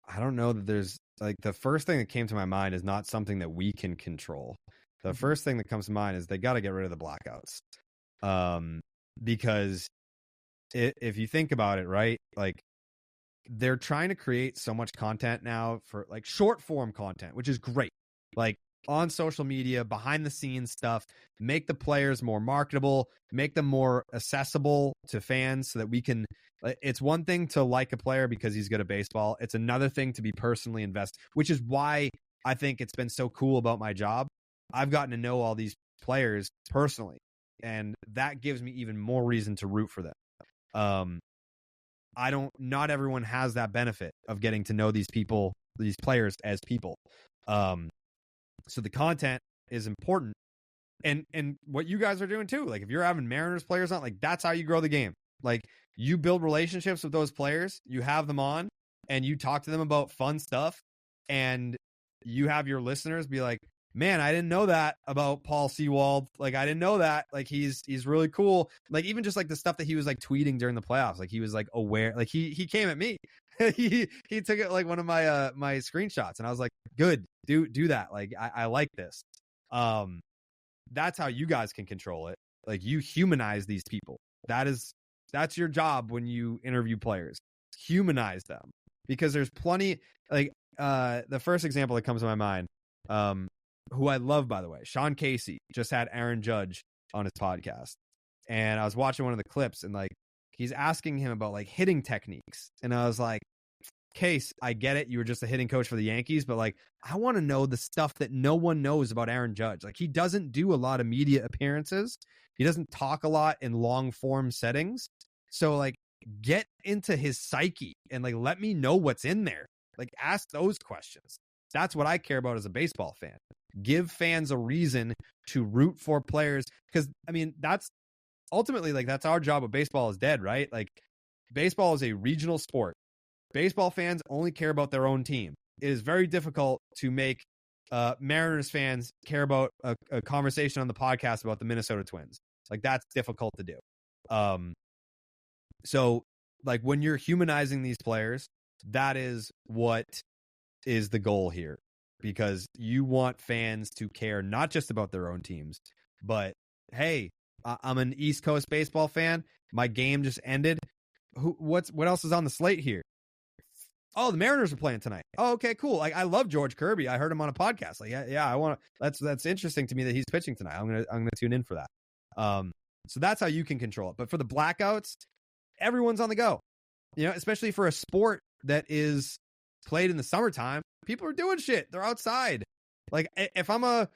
D: I don't know that there's like, the first thing that came to my mind is not something that we can control. The first thing that comes to mind is they got to get rid of the blackouts. Because if you think about it, right, like they're trying to create so much content now for like short form content, which is great. Like on social media, behind the scenes stuff, make the players more marketable, make them more accessible to fans so that we can, it's one thing to like a player because he's good at baseball. It's another thing to be personally invested, which is why I think it's been so cool about my job. I've gotten to know all these players personally, and that gives me even more reason to root for them. Not everyone has that benefit of getting to know these people, these players as people. So the content is important, and what you guys are doing too. Like if you're having Mariners players on, like that's how you grow the game. Like you build relationships with those players, you have them on, and you talk to them about fun stuff, and you have your listeners be like, man, I didn't know that about Paul Sewald. Like I didn't know that. Like he's really cool. Like even just like the stuff that he was like tweeting during the playoffs. Like he was like aware. Like he came at me. he took it like one of my my screenshots, and I was like, good, do that. Like I like this. That's how you guys can control it. Like you humanize these people. That's your job when you interview players. Humanize them, because there's plenty. Like the first example that comes to my mind, who I love, by the way, Sean Casey just had Aaron Judge on his podcast, and I was watching one of the clips, and like he's asking him about like hitting techniques, and I was like, Case, I get it, you were just a hitting coach for the Yankees, but like I want to know the stuff that no one knows about Aaron Judge. Like he doesn't do a lot of media appearances, he doesn't talk a lot in long form settings, so like get into his psyche and like let me know what's in there. Like ask those questions. That's what I care about as a baseball fan. Give fans a reason to root for players. Because, I mean, that's ultimately, like, that's our job. But baseball is dead, right? Like, baseball is a regional sport. Baseball fans only care about their own team. It is very difficult to make Mariners fans care about a conversation on the podcast about the Minnesota Twins. Like, that's difficult to do. So, like, when you're humanizing these players, that is what is the goal here, because you want fans to care not just about their own teams, but hey, I'm an East Coast baseball fan. My game just ended. What else is on the slate here? Oh, the Mariners are playing tonight. Oh, okay, cool. Like, I love George Kirby. I heard him on a podcast. Like, yeah, I want to. That's interesting to me that he's pitching tonight. I'm gonna tune in for that. So that's how you can control it. But for the blackouts, everyone's on the go. You know, especially for a sport that is played in the summertime, people are doing shit. They're outside. Like, if I'm a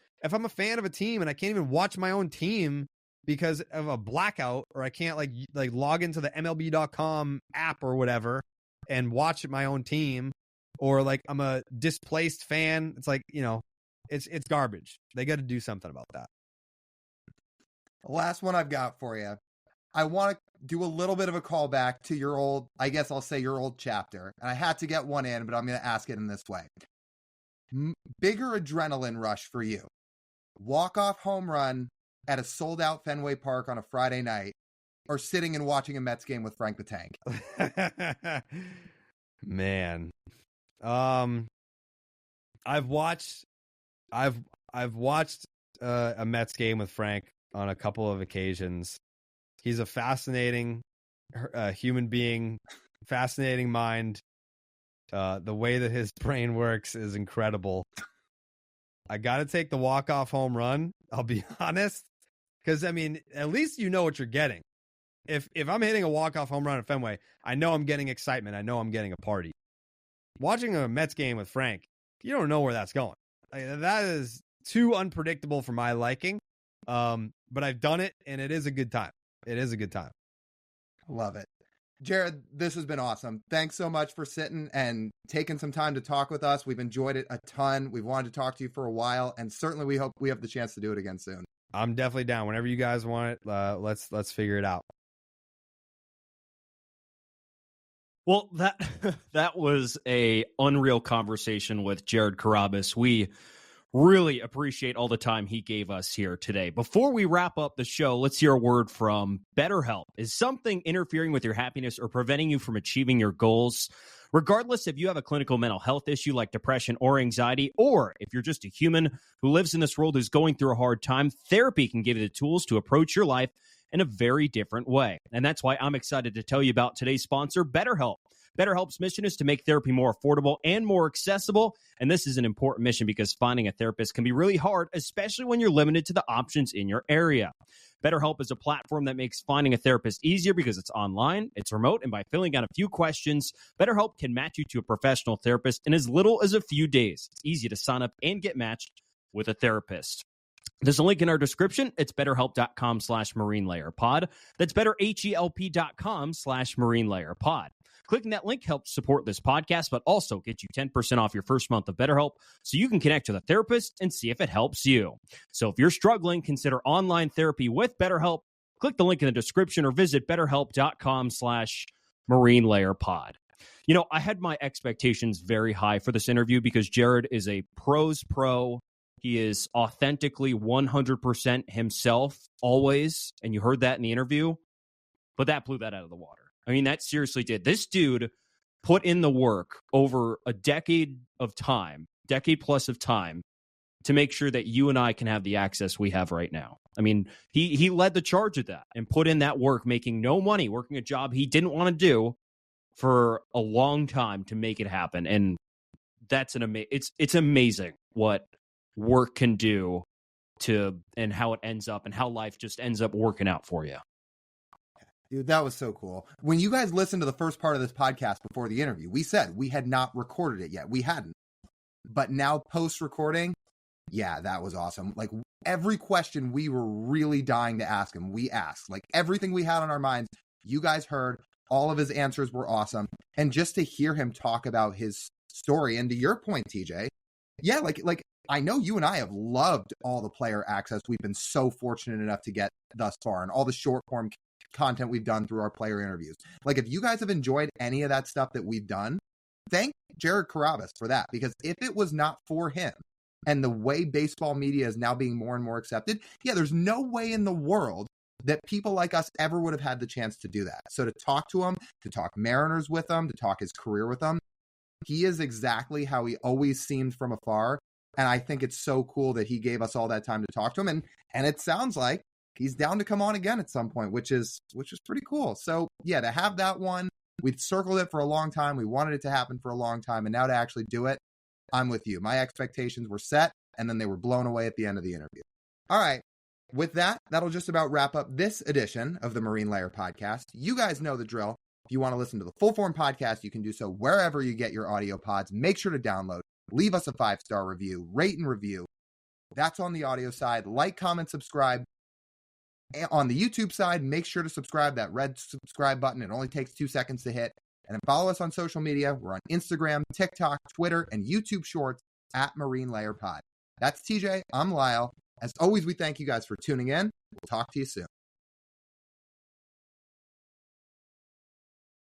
D: fan of a team and I can't even watch my own team because of a blackout, or I can't like log into the MLB.com app or whatever and watch my own team, or like I'm a displaced fan, it's like, you know, it's garbage. They got to do something about that.
B: The last one I've got for you. I want to do a little bit of a callback to your old, I guess I'll say your old chapter. And I had to get one in, but I'm going to ask it in this way. Bigger adrenaline rush for you. Walk-off home run at a sold-out Fenway Park on a Friday night, or sitting and watching a Mets game with Frank the Tank?
D: Man. I've watched a Mets game with Frank on a couple of occasions. He's a fascinating human being, fascinating mind. The way that his brain works is incredible. I got to take the walk-off home run, I'll be honest, because, I mean, at least you know what you're getting. If I'm hitting a walk-off home run at Fenway, I know I'm getting excitement. I know I'm getting a party. Watching a Mets game with Frank, you don't know where that's going. That is too unpredictable for my liking. But I've done it, and it is a good time. It is a good time.
B: Love it. Jared, this has been awesome. Thanks so much for sitting and taking some time to talk with us. We've enjoyed it a ton. We've wanted to talk to you for a while, and certainly we hope we have the chance to do it again soon.
D: I'm definitely down. Whenever you guys want it, let's figure it out.
A: Well, that was a unreal conversation with Jared Carrabis. We really appreciate all the time he gave us here today. Before we wrap up the show, let's hear a word from BetterHelp. Is something interfering with your happiness or preventing you from achieving your goals? Regardless if you have a clinical mental health issue like depression or anxiety, or if you're just a human who lives in this world who's going through a hard time, therapy can give you the tools to approach your life in a very different way. And that's why I'm excited to tell you about today's sponsor, BetterHelp. BetterHelp's mission is to make therapy more affordable and more accessible. And this is an important mission because finding a therapist can be really hard, especially when you're limited to the options in your area. BetterHelp is a platform that makes finding a therapist easier because it's online, it's remote, and by filling out a few questions, BetterHelp can match you to a professional therapist in as little as a few days. It's easy to sign up and get matched with a therapist. There's a link in our description. It's betterhelp.com/marinelayerpod. That's betterhelp.com/marinelayerpod. Clicking that link helps support this podcast, but also get you 10% off your first month of BetterHelp so you can connect with a therapist and see if it helps you. So if you're struggling, consider online therapy with BetterHelp. Click the link in the description or visit betterhelp.com/marinelayerpod. You know, I had my expectations very high for this interview because Jared is a pro's pro. He is authentically 100% himself always, and you heard that in the interview, but that blew that out of the water. I mean, that seriously did. This dude put in the work over a decade plus of time, to make sure that you and I can have the access we have right now. I mean, he led the charge of that and put in that work, making no money, working a job he didn't want to do for a long time to make it happen. And that's it's amazing what work can do and how it ends up and how life just ends up working out for you.
B: Dude, that was so cool. When you guys listened to the first part of this podcast before the interview, we said we had not recorded it yet. We hadn't. But now post-recording, yeah, that was awesome. Like, every question we were really dying to ask him, we asked. Like, everything we had on our minds, you guys heard. All of his answers were awesome. And just to hear him talk about his story, and to your point, TJ, yeah, like I know you and I have loved all the player access we've been so fortunate enough to get thus far, and all the short form content we've done through our player interviews. Like, if you guys have enjoyed any of that stuff that we've done, thank Jared Carrabis for that, because if it was not for him and the way baseball media is now being more and more accepted, there's no way in the world that people like us ever would have had the chance to do that. So to talk to him, to talk Mariners with him, to talk his career with him, he is exactly how he always seemed from afar. And I think it's so cool that he gave us all that time to talk to him. And it sounds like he's down to come on again at some point, which is pretty cool. So to have that one, we'd circled it for a long time. We wanted it to happen for a long time. And now to actually do it, I'm with you. My expectations were set, and then they were blown away at the end of the interview. All right. With that, that'll just about wrap up this edition of the Marine Layer podcast. You guys know the drill. If you want to listen to the full form podcast, you can do so wherever you get your audio pods. Make sure to download, leave us a 5-star review, rate and review. That's on the audio side. Like, comment, subscribe. On the YouTube side, make sure to subscribe, that red subscribe button. It only takes 2 seconds to hit. And then follow us on social media. We're on Instagram, TikTok, Twitter, and YouTube Shorts at Marine Layer Pod. That's TJ. I'm Lyle. As always, we thank you guys for tuning in. We'll talk to you soon.